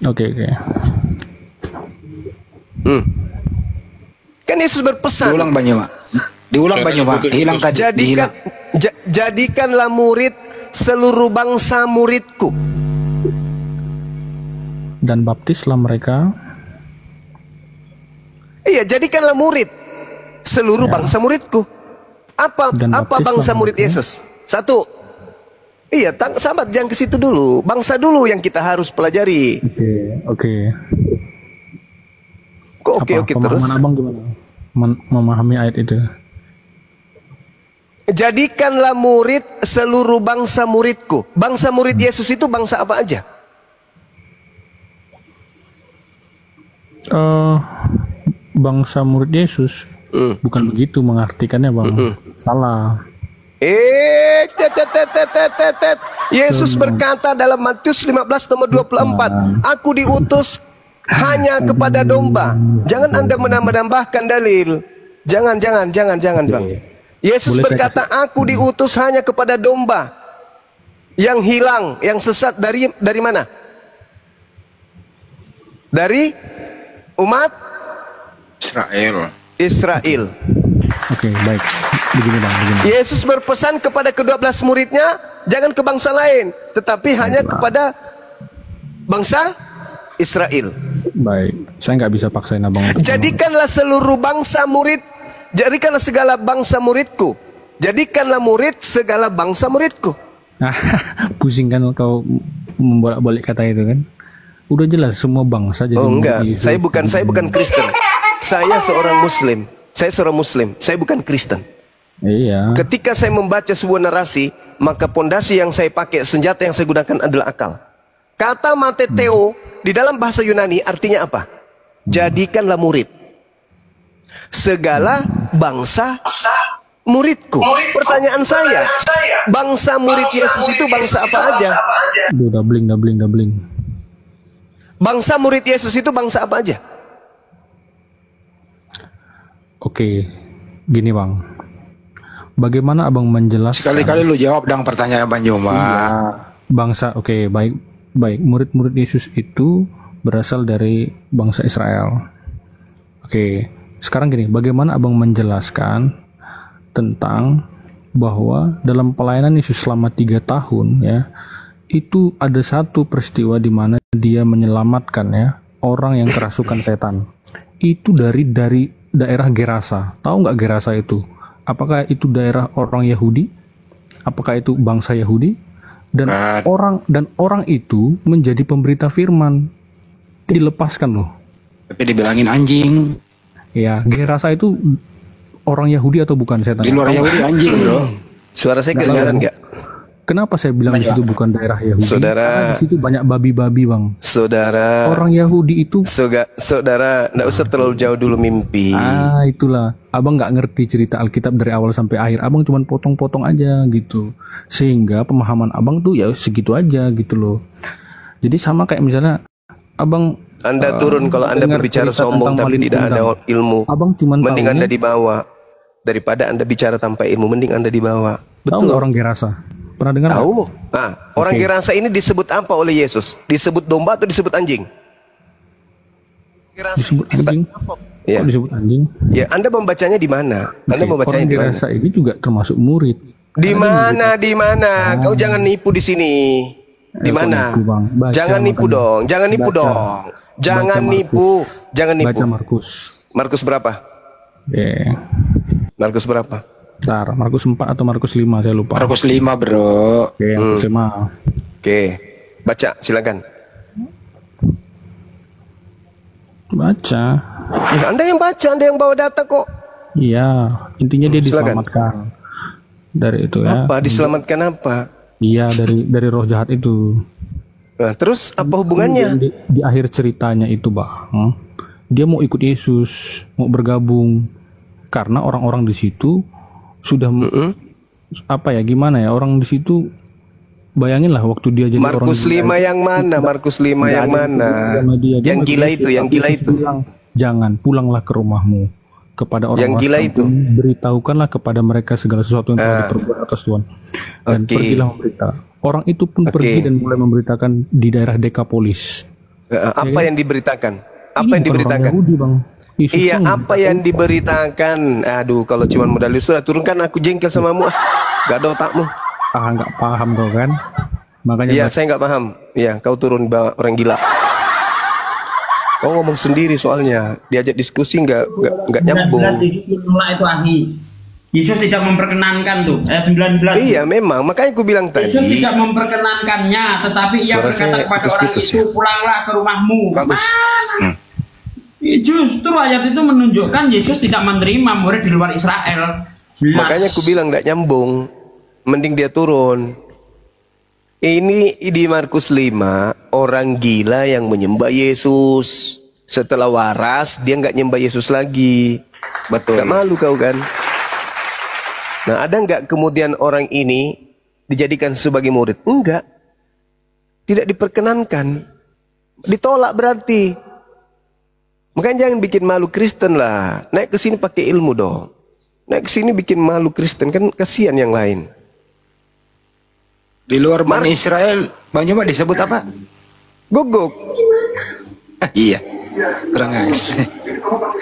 S9: Oke.
S1: Kan Yesus berpesan.
S10: Diulang Banyuma. Hilang tadi.
S1: Jadikanlah murid seluruh bangsa muridku.
S9: Dan baptislah mereka.
S1: Iya, jadikanlah murid seluruh bangsa muridku. Apa bangsa murid Yesus? Satu. Iya, sahabat, jangan ke situ dulu. Bangsa dulu yang kita harus pelajari.
S9: Oke.
S1: Kok oke terus?
S9: Pemahaman abang gimana? Memahami ayat itu.
S1: Jadikanlah murid seluruh bangsa muridku. Bangsa murid Yesus itu bangsa apa aja?
S9: Bangsa murid Yesus. Bukan begitu mengartikannya, Bang. Salah.
S1: Yesus berkata dalam Matius 15 nomor 24, aku diutus hanya kepada domba. Jangan Anda menambah-nambahkan dalil. Jangan Bang. Yesus berkata, aku diutus hanya kepada domba yang hilang, yang sesat dari mana? Dari umat Israel.
S9: Oke, baik. Begini.
S1: Yesus berpesan kepada ke-12 muridnya, jangan ke bangsa lain, tetapi hanya kepada bangsa Israel.
S9: Baik, saya nggak bisa paksain abang.
S1: Jadikanlah seluruh bangsa murid, jadikanlah segala bangsa muridku. Jadikanlah murid segala bangsa muridku.
S9: Pusing kan kau membolak-balik kata itu kan? Udah jelas semua bangsa jadi.
S1: Oh enggak, saya bukan Kristen. Saya seorang Muslim. Saya bukan Kristen.
S9: Iya.
S1: Ketika saya membaca sebuah narasi, maka pondasi yang saya pakai, senjata yang saya gunakan adalah akal. Kata mateteo di dalam bahasa Yunani artinya apa? Jadikanlah murid segala bangsa muridku. Pertanyaan saya, bangsa murid Yesus itu bangsa apa aja?
S9: Doubling.
S1: Bangsa murid Yesus itu bangsa apa aja?
S9: Oke, gini Bang. Bagaimana abang menjelaskan?
S10: Sekali-kali lu jawab dong pertanyaan Bang Juma.
S9: Bangsa, oke, baik. Murid-murid Yesus itu berasal dari bangsa Israel. Oke, sekarang gini, bagaimana abang menjelaskan tentang bahwa dalam pelayanan Yesus selama 3 tahun ya, itu ada satu peristiwa di mana dia menyelamatkan ya orang yang kerasukan setan. Itu dari daerah Gerasa. Tahu nggak Gerasa itu? Apakah itu daerah orang Yahudi? Apakah itu bangsa Yahudi? Dan orang itu menjadi pemberita firman. Dilepaskan loh.
S10: Tapi dibilangin anjing.
S1: Ya,
S9: Gerasa itu orang Yahudi atau bukan setan?
S10: Di luar Yahudi anjing, Bro.
S1: Suara saya kedengaran nggak?
S9: Kenapa saya bilang di situ bukan daerah Yahudi?
S1: Saudara,
S9: di situ banyak babi-babi, Bang.
S1: Saudara,
S9: orang Yahudi itu.
S1: Saudara, nggak usah terlalu jauh dulu mimpi.
S9: Itulah. Abang nggak ngerti cerita Alkitab dari awal sampai akhir. Abang cuma potong-potong aja gitu. Sehingga pemahaman abang tuh ya segitu aja gitu loh. Jadi sama kayak misalnya abang.
S1: Anda turun kalau Anda berbicara sombong tapi tidak ada ilmu.
S9: Abang cuma
S1: mending Anda dibawa daripada Anda bicara tanpa ilmu. Mending Anda dibawa.
S9: Tahu nggak orang Gerasa? Pernah dengar?
S1: Tahu. Nah, orang Gerasa ini disebut apa oleh Yesus? Disebut domba atau disebut anjing? Gerasa
S9: disebut anjing.
S1: Ya.
S9: Kok disebut anjing?
S1: Ya, Anda membacanya di mana? Anda membacanya di mana?
S9: Orang Gerasa ini juga termasuk murid.
S1: Di mana? Kau jangan nipu di sini. Di mana? Jangan nipu dong. Jangan nipu dong. Jangan nipu.
S9: Baca Markus.
S1: Markus berapa? Markus berapa?
S9: Bentar, Markus 4 atau Markus 5 saya lupa.
S10: Markus 5, Bro.
S9: Oke, Markus 5.
S1: Oke. Baca, silakan.
S9: Baca.
S1: Ya, Anda yang baca, Anda yang bawa data kok.
S9: Iya, intinya dia
S1: Silakan.
S9: diselamatkan dari itu ya.
S1: Apa? Diselamatkan apa?
S9: Iya, dari roh jahat itu.
S1: Nah, terus apa hubungannya?
S9: Di akhir ceritanya itu, Bang, dia mau ikut Yesus, mau bergabung karena orang-orang di situ sudah apa ya, gimana ya, orang di situ, bayangin lah waktu dia jadi
S1: Markus
S9: orang
S1: 5 yang mana? Markus 5 yang mana? Yang gila itu, yang gila itu.
S9: Jangan, pulanglah ke rumahmu. Kepada orang
S1: yang gila itu,
S9: beritahukanlah kepada mereka segala sesuatu yang telah diperbuat atas Tuhan, dan pergilah memberita. Orang itu pun pergi dan mulai memberitakan di daerah Dekapolis.
S1: Apa yang diberitakan? Apa yang diberitakan?
S9: Yahudi, Bang.
S1: Iya, apa yang diberitakan? Aduh, kalau cuma modal sudah turunkan, aku jengkel samamu. Gak ada otakmu.
S9: Nggak paham kau kan? Makanya.
S1: Iya, saya nggak paham. Iya, kau turun orang gila. Kau ngomong sendiri soalnya, diajak diskusi nggak nyambung.
S2: Itu ahli. Yesus tidak memperkenankan tuh, ayat 19.
S1: Iya, memang. Makanya aku bilang tadi.
S2: Yesus tidak memperkenankannya, tetapi ia berkata kepada orang itu, pulanglah ke rumahmu.
S1: Bagus.
S2: Justru ayat itu menunjukkan Yesus tidak menerima murid di luar Israel. Jelas.
S1: Makanya aku bilang nggak nyambung. Mending dia turun. Ini di Markus 5, orang gila yang menyembah Yesus. Setelah waras, dia nggak nyembah Yesus lagi.
S10: Betul.
S1: Gak malu kau kan? Nah, ada nggak kemudian orang ini dijadikan sebagai murid? Enggak. Tidak diperkenankan. Ditolak berarti. Makanya jangan bikin malu Kristen lah. Naik ke sini pakai ilmu dong. Naik ke sini bikin malu Kristen, kan kasihan yang lain.
S10: Di luar Bani Israel, Bang Juma disebut apa?
S1: Gogok.
S10: Iya. Kurang aja.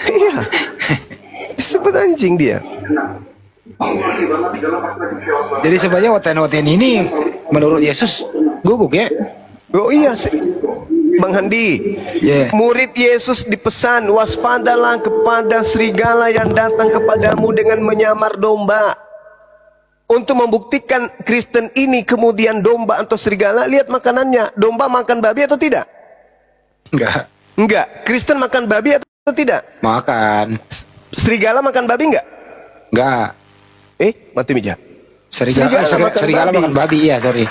S1: Iya. Disebut anjing dia.
S10: Jadi sebenarnya waten-waten ini menurut Yesus guguk ya?
S1: Oh iya, Bang Handi. Murid Yesus dipesan, waspadalah kepada serigala yang datang kepadamu dengan menyamar domba. Untuk membuktikan Kristen ini kemudian domba atau serigala, lihat makanannya. Domba makan babi atau tidak? Enggak. Kristen makan babi atau tidak?
S10: Makan.
S1: Serigala makan babi enggak?
S10: Enggak.
S1: Mati meja.
S10: Serigala makan babi, ya, sorry.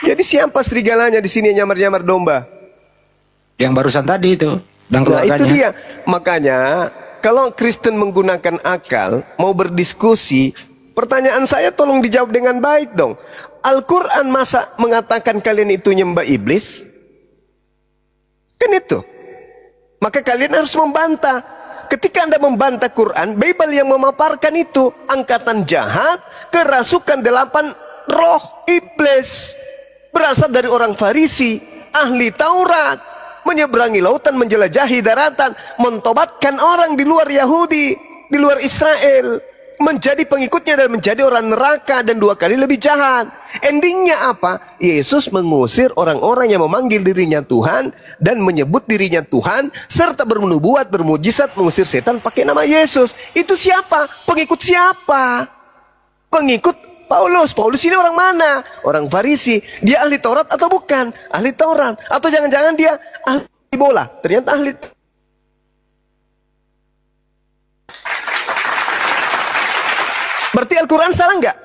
S1: Jadi siapa serigalanya di sini nyamar-nyamar domba?
S10: Yang barusan tadi itu. Dan
S1: nah, itu dia. Makanya kalau Kristen menggunakan akal, mau berdiskusi, pertanyaan saya tolong dijawab dengan baik dong. Al-Quran masa mengatakan kalian itu nyembah iblis? Kan itu. Maka kalian harus membantah. Ketika Anda membantah Quran, Bible yang memaparkan itu angkatan jahat, kerasukan 8 roh iblis. Berasal dari orang Farisi, ahli Taurat, menyeberangi lautan, menjelajahi daratan, mentobatkan orang di luar Yahudi, di luar Israel, menjadi pengikutnya dan menjadi orang neraka dan 2 kali lebih jahat. Endingnya apa? Yesus mengusir orang-orang yang memanggil dirinya Tuhan dan menyebut dirinya Tuhan serta bernubuat, bermujizat, mengusir setan pakai nama Yesus. Itu siapa? Pengikut siapa? Pengikut Paulus. Paulus ini orang mana? Orang Farisi. Dia ahli Taurat atau bukan? Ahli Taurat. Atau jangan-jangan dia ahli bola? Ternyata ahli. Berarti Al-Quran salah nggak?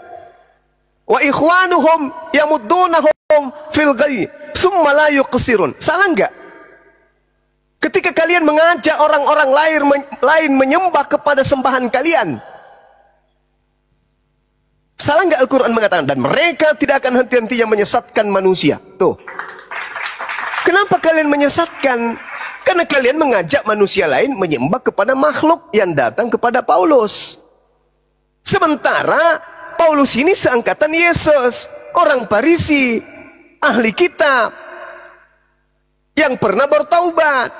S1: Wa ikhwanuhum yamuddunahum fil ghayy thumma la yuqsirun. Salah nggak? Ketika kalian mengajak orang-orang lain menyembah kepada sembahan kalian, salah nggak Al-Quran mengatakan, dan mereka tidak akan henti-hentinya menyesatkan manusia? Tuh. Kenapa kalian menyesatkan? Karena kalian mengajak manusia lain menyembah kepada makhluk yang datang kepada Paulus. Sementara Paulus ini seangkatan Yesus, orang Farisi, ahli kitab, yang pernah bertaubat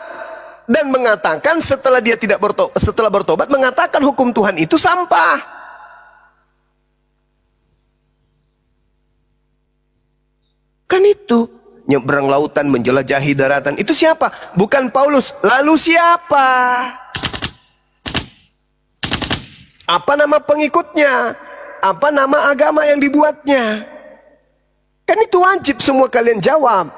S1: dan mengatakan setelah dia tidak setelah bertobat mengatakan hukum Tuhan itu sampah. nyebrang lautan, menjelajahi daratan. Itu siapa? Bukan Paulus. Lalu siapa? Apa nama pengikutnya? Apa nama agama yang dibuatnya? Kan itu wajib semua kalian jawab.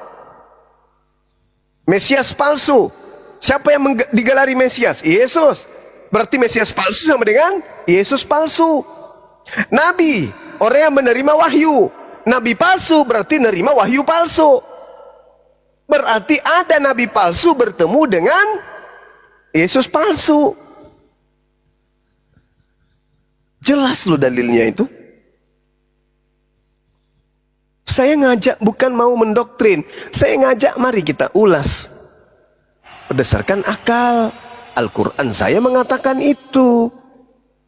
S1: Mesias palsu. Siapa yang digelari Mesias? Yesus. Berarti Mesias palsu sama dengan Yesus palsu. Nabi, orang yang menerima wahyu. Nabi palsu berarti menerima wahyu palsu. Berarti ada nabi palsu bertemu dengan Yesus palsu. Jelas loh dalilnya itu. Saya ngajak bukan mau mendoktrin. Saya ngajak mari kita ulas. Berdasarkan akal. Al-Quran saya mengatakan itu.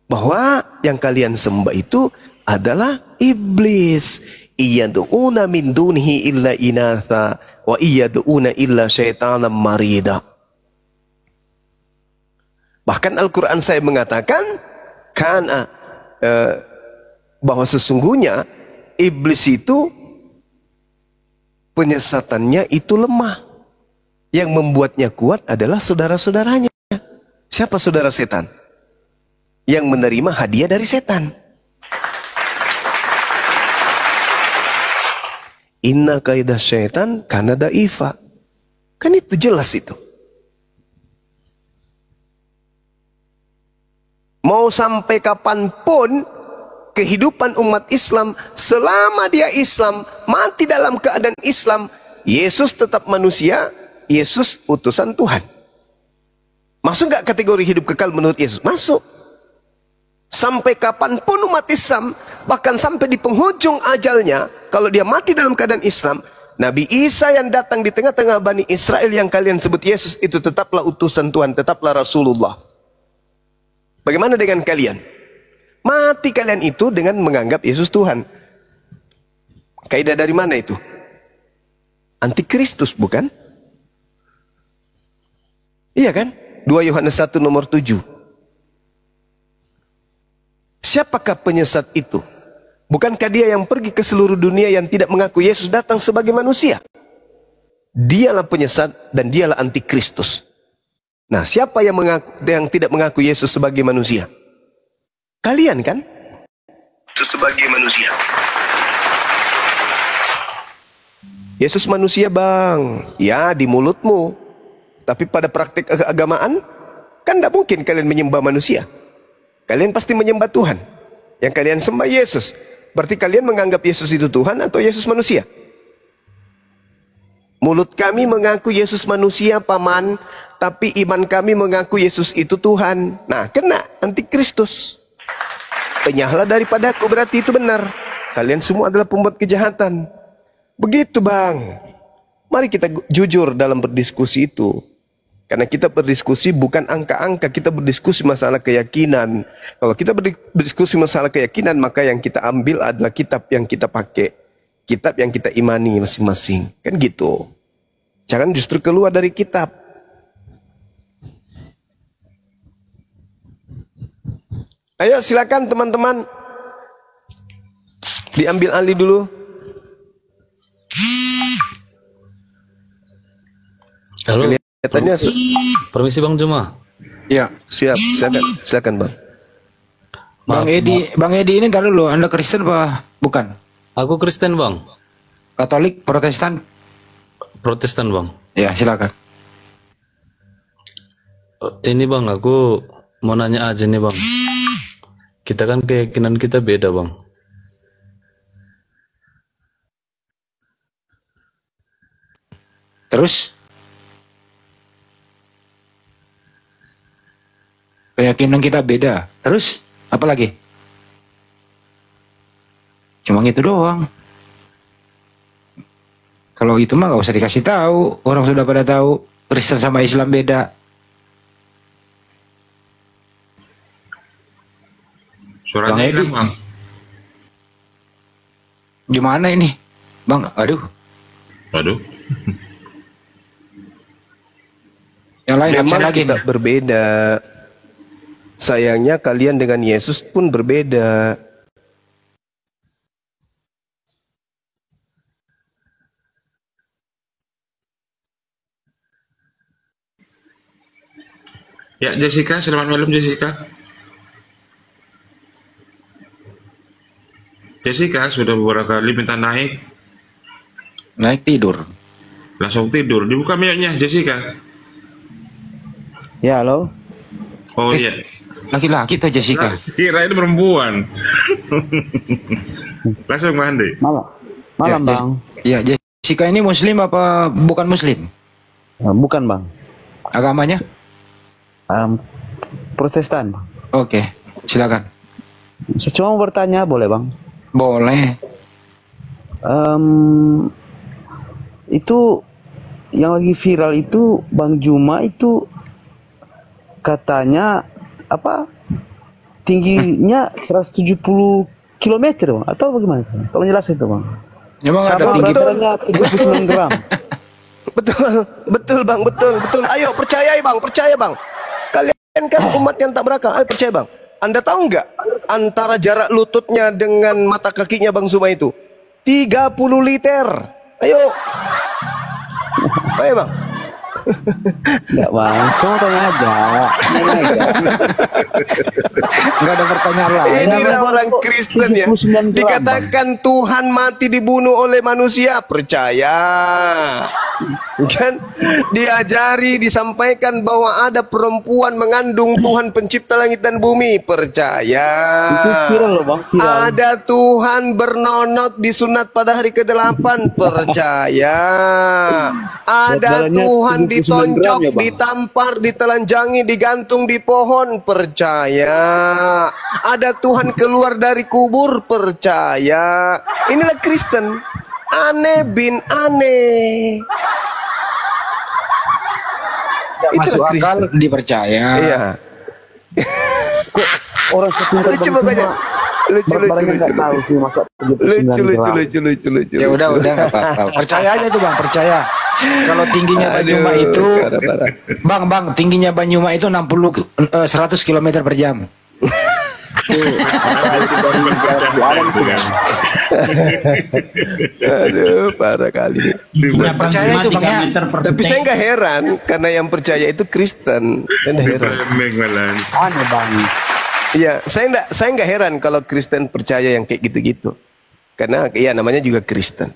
S1: Bahwa yang kalian sembah itu adalah iblis. Iyadu'una min dunihi illa inatha. Wa iyadu'una illa syaitanan marida. Bahkan Al-Quran saya mengatakan. Bahwa sesungguhnya iblis itu penyesatannya itu lemah. Yang membuatnya kuat adalah saudara-saudaranya. Siapa saudara setan? Yang menerima hadiah dari setan. Inna kaidah syaitan kana da'ifa. Kan itu jelas itu. Mau sampai kapanpun kehidupan umat Islam, selama dia Islam, mati dalam keadaan Islam, Yesus tetap manusia, Yesus utusan Tuhan. Masuk nggak kategori hidup kekal menurut Yesus? Masuk. Sampai kapanpun umat Islam, bahkan sampai di penghujung ajalnya, kalau dia mati dalam keadaan Islam, Nabi Isa yang datang di tengah-tengah Bani Israel yang kalian sebut Yesus, itu tetaplah utusan Tuhan, tetaplah Rasulullah. Bagaimana dengan kalian? Mati kalian itu dengan menganggap Yesus Tuhan. Kaidah dari mana itu? Antikristus bukan? Iya kan? 2 Yohanes 1 nomor 7. Siapakah penyesat itu? Bukankah dia yang pergi ke seluruh dunia yang tidak mengaku Yesus datang sebagai manusia? Dialah penyesat dan dialah antikristus. Nah, siapa yang tidak mengaku Yesus sebagai manusia? Kalian kan? Sebagai manusia. Yesus manusia bang. Ya, di mulutmu. Tapi pada praktik keagamaan, kan tidak mungkin kalian menyembah manusia. Kalian pasti menyembah Tuhan. Yang kalian sembah Yesus. Berarti kalian menganggap Yesus itu Tuhan atau Yesus manusia? Mulut kami mengaku Yesus manusia, paman. Tapi iman kami mengaku Yesus itu Tuhan. Nah, kena antikristus. Penyahlah daripadaku, berarti itu benar. Kalian semua adalah pembuat kejahatan. Begitu bang. Mari kita jujur dalam berdiskusi itu. Karena kita berdiskusi bukan angka-angka, kita berdiskusi masalah keyakinan. Kalau kita berdiskusi masalah keyakinan, maka yang kita ambil adalah kitab yang kita pakai. Kitab yang kita imani masing-masing. Kan gitu. Jangan justru keluar dari kitab. Ayo silakan teman-teman. Diambil alih dulu.
S11: Halo.
S1: Kelihatannya
S11: permisi Bang Juma.
S10: Ya,
S1: siap. Silakan Bang.
S10: Bang Edi ini ntar dulu, Anda Kristen apa bukan?
S11: Aku Kristen Bang.
S10: Katolik, Protestan?
S11: Protestan Bang.
S10: Ya, silakan.
S11: Ini Bang, aku mau nanya aja nih Bang. Kita kan keyakinan kita beda Bang.
S10: Terus? Keyakinan kita beda. Terus? Apa lagi? Cuma itu doang. Kalau itu mah gak usah dikasih tahu. Orang sudah pada tahu Kristen sama Islam beda.
S8: Suaranya hilang, Bang.
S10: Gimana ini? Bang, aduh. Yang lain
S1: memang
S10: lagi
S1: kita berbeda. Sayangnya kalian dengan Yesus pun berbeda.
S8: Ya Jessica, selamat malam Jessica. Jessica sudah beberapa kali minta naik.
S10: Naik tidur.
S8: Langsung tidur. Dibuka mic-nya Jessica.
S12: Ya, halo.
S8: Oh iya.
S10: Laki-laki tuh Jessica.
S8: Kira ini perempuan. Langsung mandi.
S12: Malam Bang.
S10: Ya, Jessica ini muslim apa bukan muslim?
S12: Bukan Bang.
S10: Agamanya?
S12: Protestan Bang.
S10: Oke, silakan.
S12: Saya cuma mau bertanya, boleh Bang?
S10: Boleh.
S12: Itu yang lagi viral itu Bang Juma itu katanya apa? Tingginya 170 km Bang, atau bagaimana? Tolong jelasin itu Bang.
S10: Memang ada
S12: Sama
S10: tinggi
S12: beratnya 39 gram.
S1: Betul Bang, betul. Ayo percayai Bang, percaya Bang. Kalian kan umat yang tak berakal. Ayo percaya Bang. Anda tahu nggak antara jarak lututnya dengan mata kakinya Bang Zuma itu 30 liter. Ayo Bang.
S12: Enggak Bang, kamu tanya aja.
S10: Enggak ada pertanyaan lain.
S1: Inilah orang Kristen ya. Dikatakan Tuhan mati dibunuh oleh manusia, percaya. Kan diajari, disampaikan bahwa ada perempuan mengandung Tuhan pencipta langit dan bumi, percaya.
S12: Itu viral loh Bang, viral.
S1: Ada Tuhan bernonot disunat pada hari ke-8, percaya. Ada Tuhan ditonjok,
S12: ya,
S1: ditampar, ditelanjangi, digantung di pohon, percaya. Ada Tuhan keluar dari kubur, percaya. Inilah Kristen. Aneh bin aneh.
S10: Gak masuk akal dipercaya.
S1: Iya.
S12: Orang sepintar
S1: lucu pokoknya. Lucu.
S10: Ya udah nggak apa-apa. Percaya aja tuh Bang, percaya. Kalau tingginya Banyuma itu, Bang, tingginya Banyuma itu 100 km per jam.
S1: Aduh, parah kali.
S10: Percaya itu Bang ya.
S1: Tapi saya nggak heran karena yang percaya itu Kristen.
S12: Aneh Bang.
S1: Iya, saya nggak heran kalau Kristen percaya yang kayak gitu-gitu. Karena ya namanya juga Kristen.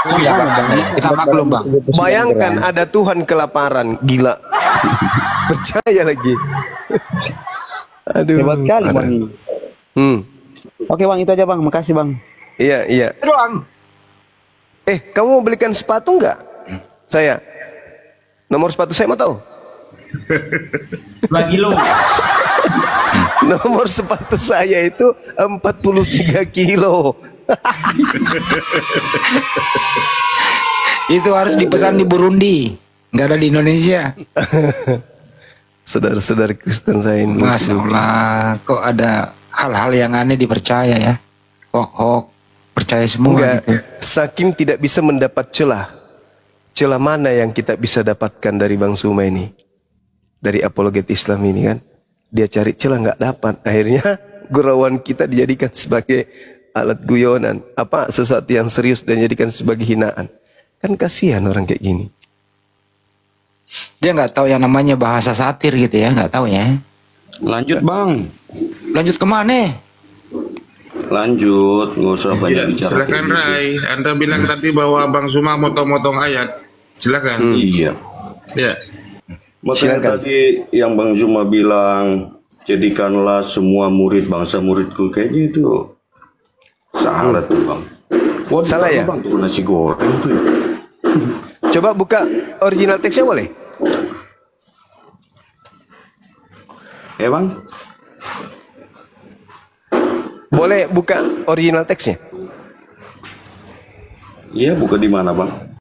S10: Iya Bang, kita maklum Bang.
S1: Bayangkan ada Tuhan kelaparan, gila. Percaya lagi. Aduh.
S12: Hebat kali Bang ini. Oke Bang, itu aja Bang. Makasih Bang.
S1: Iya.
S10: Bang.
S1: Kamu mau belikan sepatu nggak? Saya. Nomor sepatu saya mau tahu.
S2: Lagi lo.
S1: Nomor sepatu saya itu 43 kilo.
S10: Itu harus dipesan di Burundi, nggak ada di Indonesia.
S1: Saudara-saudara Kristen saya ini.
S10: Masya Allah, kok ada hal-hal yang aneh dipercaya ya? Kok percaya semua?
S1: Enggak,
S10: gitu.
S1: saking tidak bisa mendapat celah mana yang kita bisa dapatkan dari Bang Zuma ini, dari apologet Islam ini kan? Dia cari celah nggak dapat, akhirnya gurauan kita dijadikan sebagai alat guyonan, sesuatu yang serius dan dijadikan sebagai hinaan. Kan kasihan orang kayak gini.
S10: Dia nggak tahu yang namanya bahasa satir gitu ya, nggak tahu ya.
S6: Lanjut Bang.
S10: Lanjut kemana?
S6: Lanjut, nggak usah banyak bicara.
S8: Silakan Rai, Anda bilang tadi bahwa Bang Zuma motong-motong ayat. Silakan.
S6: Iya.
S8: Ya.
S6: Makanya tadi yang Bang Zuma bilang, jadikanlah semua murid bangsa muridku, kayaknya itu salah tuh Bang. Wah,
S1: salah ya?
S6: Bang, tuh nasi goreng tuh.
S1: Coba buka original teksnya boleh?
S6: Ya Bang?
S1: Boleh buka original teksnya?
S6: Iya, buka di mana Bang?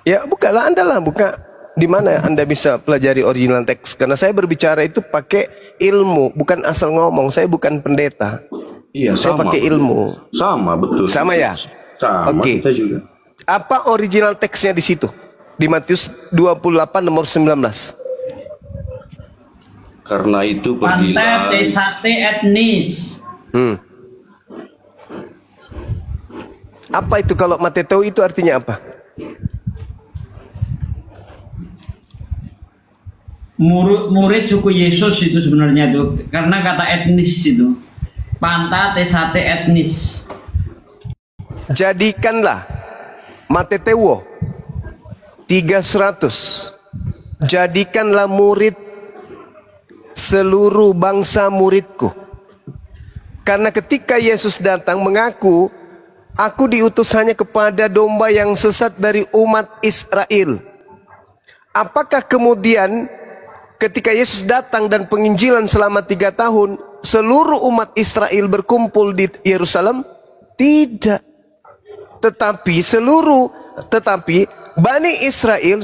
S1: Ya bukalah, Anda lah buka di mana Anda bisa pelajari original teks. Karena saya berbicara itu pakai ilmu, bukan asal ngomong. Saya bukan pendeta.
S6: Iya,
S1: saya
S6: sama,
S1: pakai ilmu.
S6: Sama, betul.
S1: Sama ya?
S6: Sama,
S1: Oke.
S6: kita juga.
S1: Apa original teksnya di situ? Di Matius 28 nomor 19.
S6: Karena itu
S2: Pantai sate etnis.
S1: Apa itu kalau Mate tahu itu artinya apa?
S13: murid suku Yesus itu sebenarnya tuh, karena kata etnis itu. Panta tesate etnis.
S1: Jadikanlah Mateteuo 300. Jadikanlah murid seluruh bangsa muridku. Karena ketika Yesus datang mengaku, aku diutus hanya kepada domba yang sesat dari umat Israel. Apakah kemudian ketika Yesus datang dan penginjilan selama 3 tahun, seluruh umat Israel berkumpul di Yerusalem? Tidak. Tetapi Bani Israel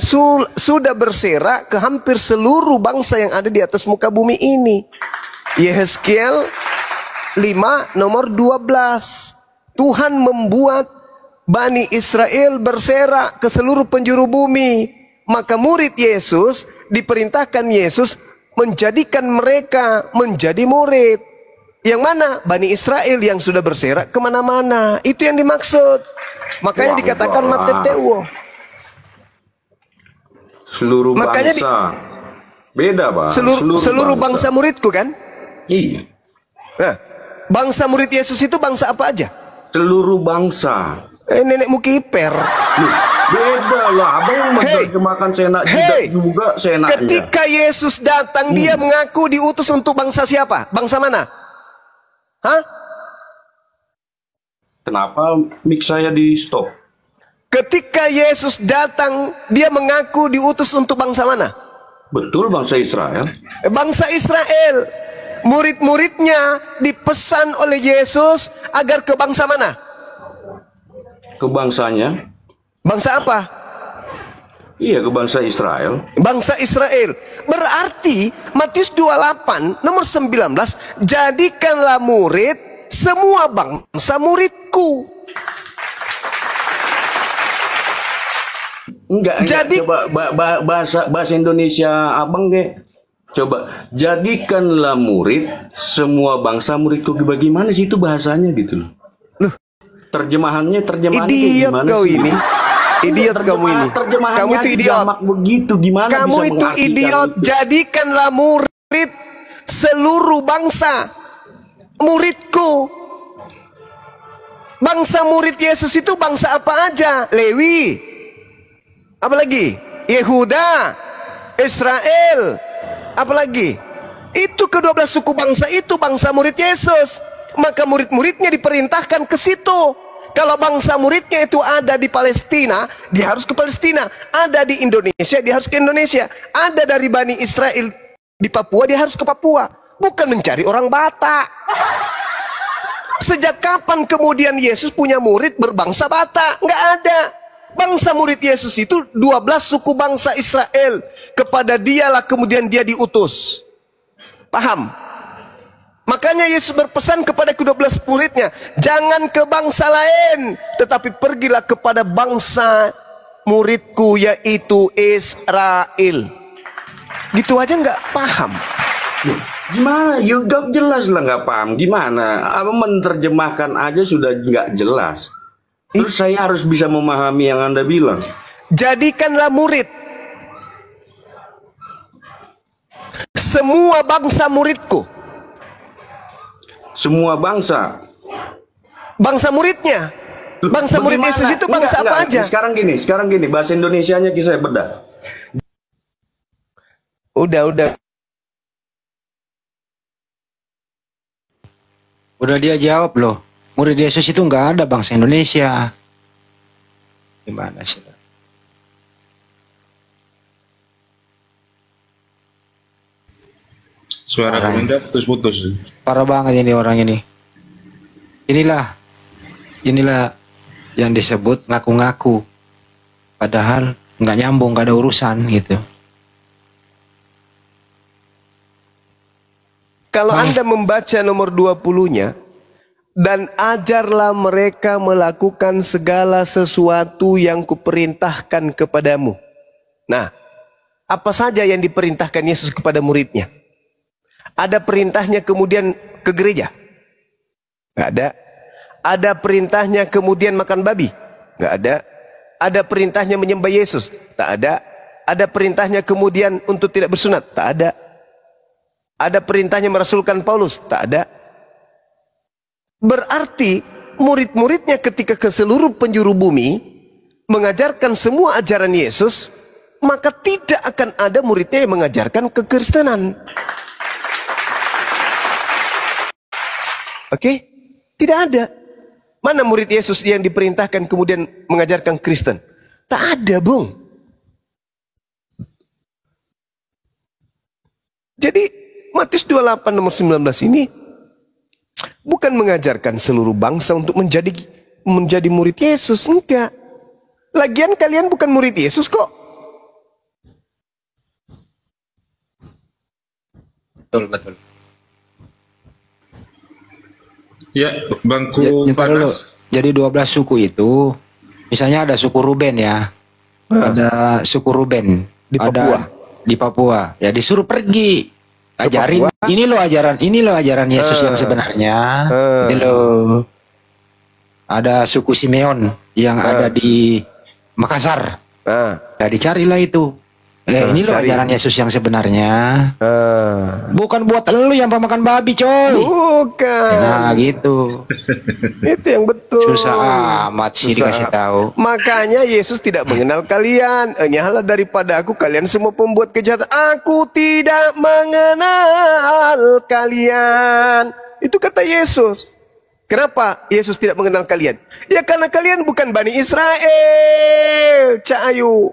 S1: sudah berserak ke hampir seluruh bangsa yang ada di atas muka bumi ini. Yehezkiel 5 nomor 12. Tuhan membuat Bani Israel berserak ke seluruh penjuru bumi. Maka murid Yesus diperintahkan Yesus menjadikan mereka menjadi murid. Yang mana? Bani Israel yang sudah berserak kemana-mana. Itu yang dimaksud. Makanya dikatakan Mateteuo.
S6: Seluruh
S1: Makanya
S6: bangsa. Beda, Pak.
S1: Seluruh bangsa muridku kan?
S6: Iya.
S1: Nah, bangsa murid Yesus itu bangsa apa aja?
S6: Seluruh bangsa.
S1: Nenekmu kiper.
S6: Beda lah, abang menerjemahkan senak juga senaknya.
S1: Ketika Yesus datang, dia mengaku diutus untuk bangsa siapa? Bangsa mana? Hah?
S6: Kenapa mic saya di stop?
S1: Ketika Yesus datang, dia mengaku diutus untuk bangsa mana?
S6: Betul, bangsa Israel.
S1: Bangsa Israel. Murid-muridnya dipesan oleh Yesus agar ke bangsa mana?
S6: Ke bangsanya.
S1: Bangsa apa?
S6: Iya, ke bangsa Israel.
S1: Bangsa Israel. Berarti Matius 28 nomor 19, jadikanlah murid semua bangsa muridku.
S6: Enggak, coba bahasa Indonesia abang coba jadikanlah murid semua bangsa muridku. Bagaimana sih itu bahasanya gitu loh? Terjemahannya
S1: idiot
S6: gimana
S1: kau
S6: sih?
S1: ini. Idiot kamu ini. Kamu itu idiot.
S6: Begitu gimana
S1: kamu
S6: bisa
S1: itu idiot.
S6: itu?
S1: Jadikanlah murid seluruh bangsa muridku. Bangsa murid Yesus itu bangsa apa aja? Lewi. Apalagi? Yehuda, Israel. Apalagi? Itu ke-12 suku bangsa itu bangsa murid Yesus. Maka murid-muridnya diperintahkan ke situ. Kalau bangsa muridnya itu ada di Palestina, dia harus ke Palestina. Ada di Indonesia, dia harus ke Indonesia. Ada dari Bani Israel di Papua, dia harus ke Papua. Bukan mencari orang Batak. Sejak kapan kemudian Yesus punya murid berbangsa Batak? Nggak ada. Bangsa murid Yesus itu 12 suku bangsa Israel. Kepada dialah kemudian dia diutus. Paham? Makanya Yesus berpesan kepada ke-12 muridnya, jangan ke bangsa lain, tetapi pergilah kepada bangsa muridku, yaitu Israel. Gitu aja nggak paham.
S6: Gimana? Juga jelas lah nggak paham. Gimana? Abang menerjemahkan aja sudah nggak jelas. Terus saya harus bisa memahami yang Anda bilang.
S1: Jadikanlah murid semua bangsa muridku. Semua bangsa. Bangsa muridnya. Bangsa murid Yesus itu bangsa apa aja?
S6: Sekarang gini, bahasa Indonesianya saya bedah.
S10: Udah dia jawab loh. Murid Yesus itu nggak ada bangsa Indonesia. Gimana sih?
S8: Suara Kominda putus-putus.
S10: Parah banget ini orang ini. Inilah yang disebut ngaku-ngaku. Padahal nggak nyambung, nggak ada urusan gitu.
S1: Kalau Anda membaca nomor 20-nya, dan ajarlah mereka melakukan segala sesuatu yang kuperintahkan kepadamu. Nah, apa saja yang diperintahkan Yesus kepada muridnya? Ada perintahnya kemudian ke gereja? Nggak ada. Ada perintahnya kemudian makan babi? Nggak ada. Ada perintahnya menyembah Yesus? Tak ada. Ada perintahnya kemudian untuk tidak bersunat? Tak ada. Ada perintahnya merasulkan Paulus? Tak ada. Berarti murid-muridnya ketika ke seluruh penjuru bumi mengajarkan semua ajaran Yesus, maka tidak akan ada muridnya yang mengajarkan kekristenan. Oke? Tidak ada. Mana murid Yesus yang diperintahkan kemudian mengajarkan Kristen? Tak ada, Bung. Jadi Matius 28 nomor 19 ini bukan mengajarkan seluruh bangsa untuk menjadi murid Yesus, enggak. Lagian kalian bukan murid Yesus kok.
S10: Betul.
S8: Ya, bangku panas.
S10: Jadi 12 suku itu, misalnya ada suku Ruben ya, ada suku Ruben
S1: di Papua.
S10: Di Papua, ya disuruh pergi, ajarin ini loh ajaran Yesus yang sebenarnya. Ini loh. Ada suku Simeon yang ada di Makassar, ya dicarilah itu. Ini loh ajaran Yesus yang sebenarnya. Bukan buat lu yang pemakan babi, coy.
S1: Bukan.
S10: Nah, gitu.
S1: Itu yang betul.
S10: Susah amat sih dikasih tahu.
S1: Makanya Yesus tidak mengenal kalian. Enyahlah daripada aku kalian semua pembuat kejahatan. Aku tidak mengenal kalian. Itu kata Yesus. Kenapa Yesus tidak mengenal kalian? Ya karena kalian bukan Bani Israel, Cak Ayu.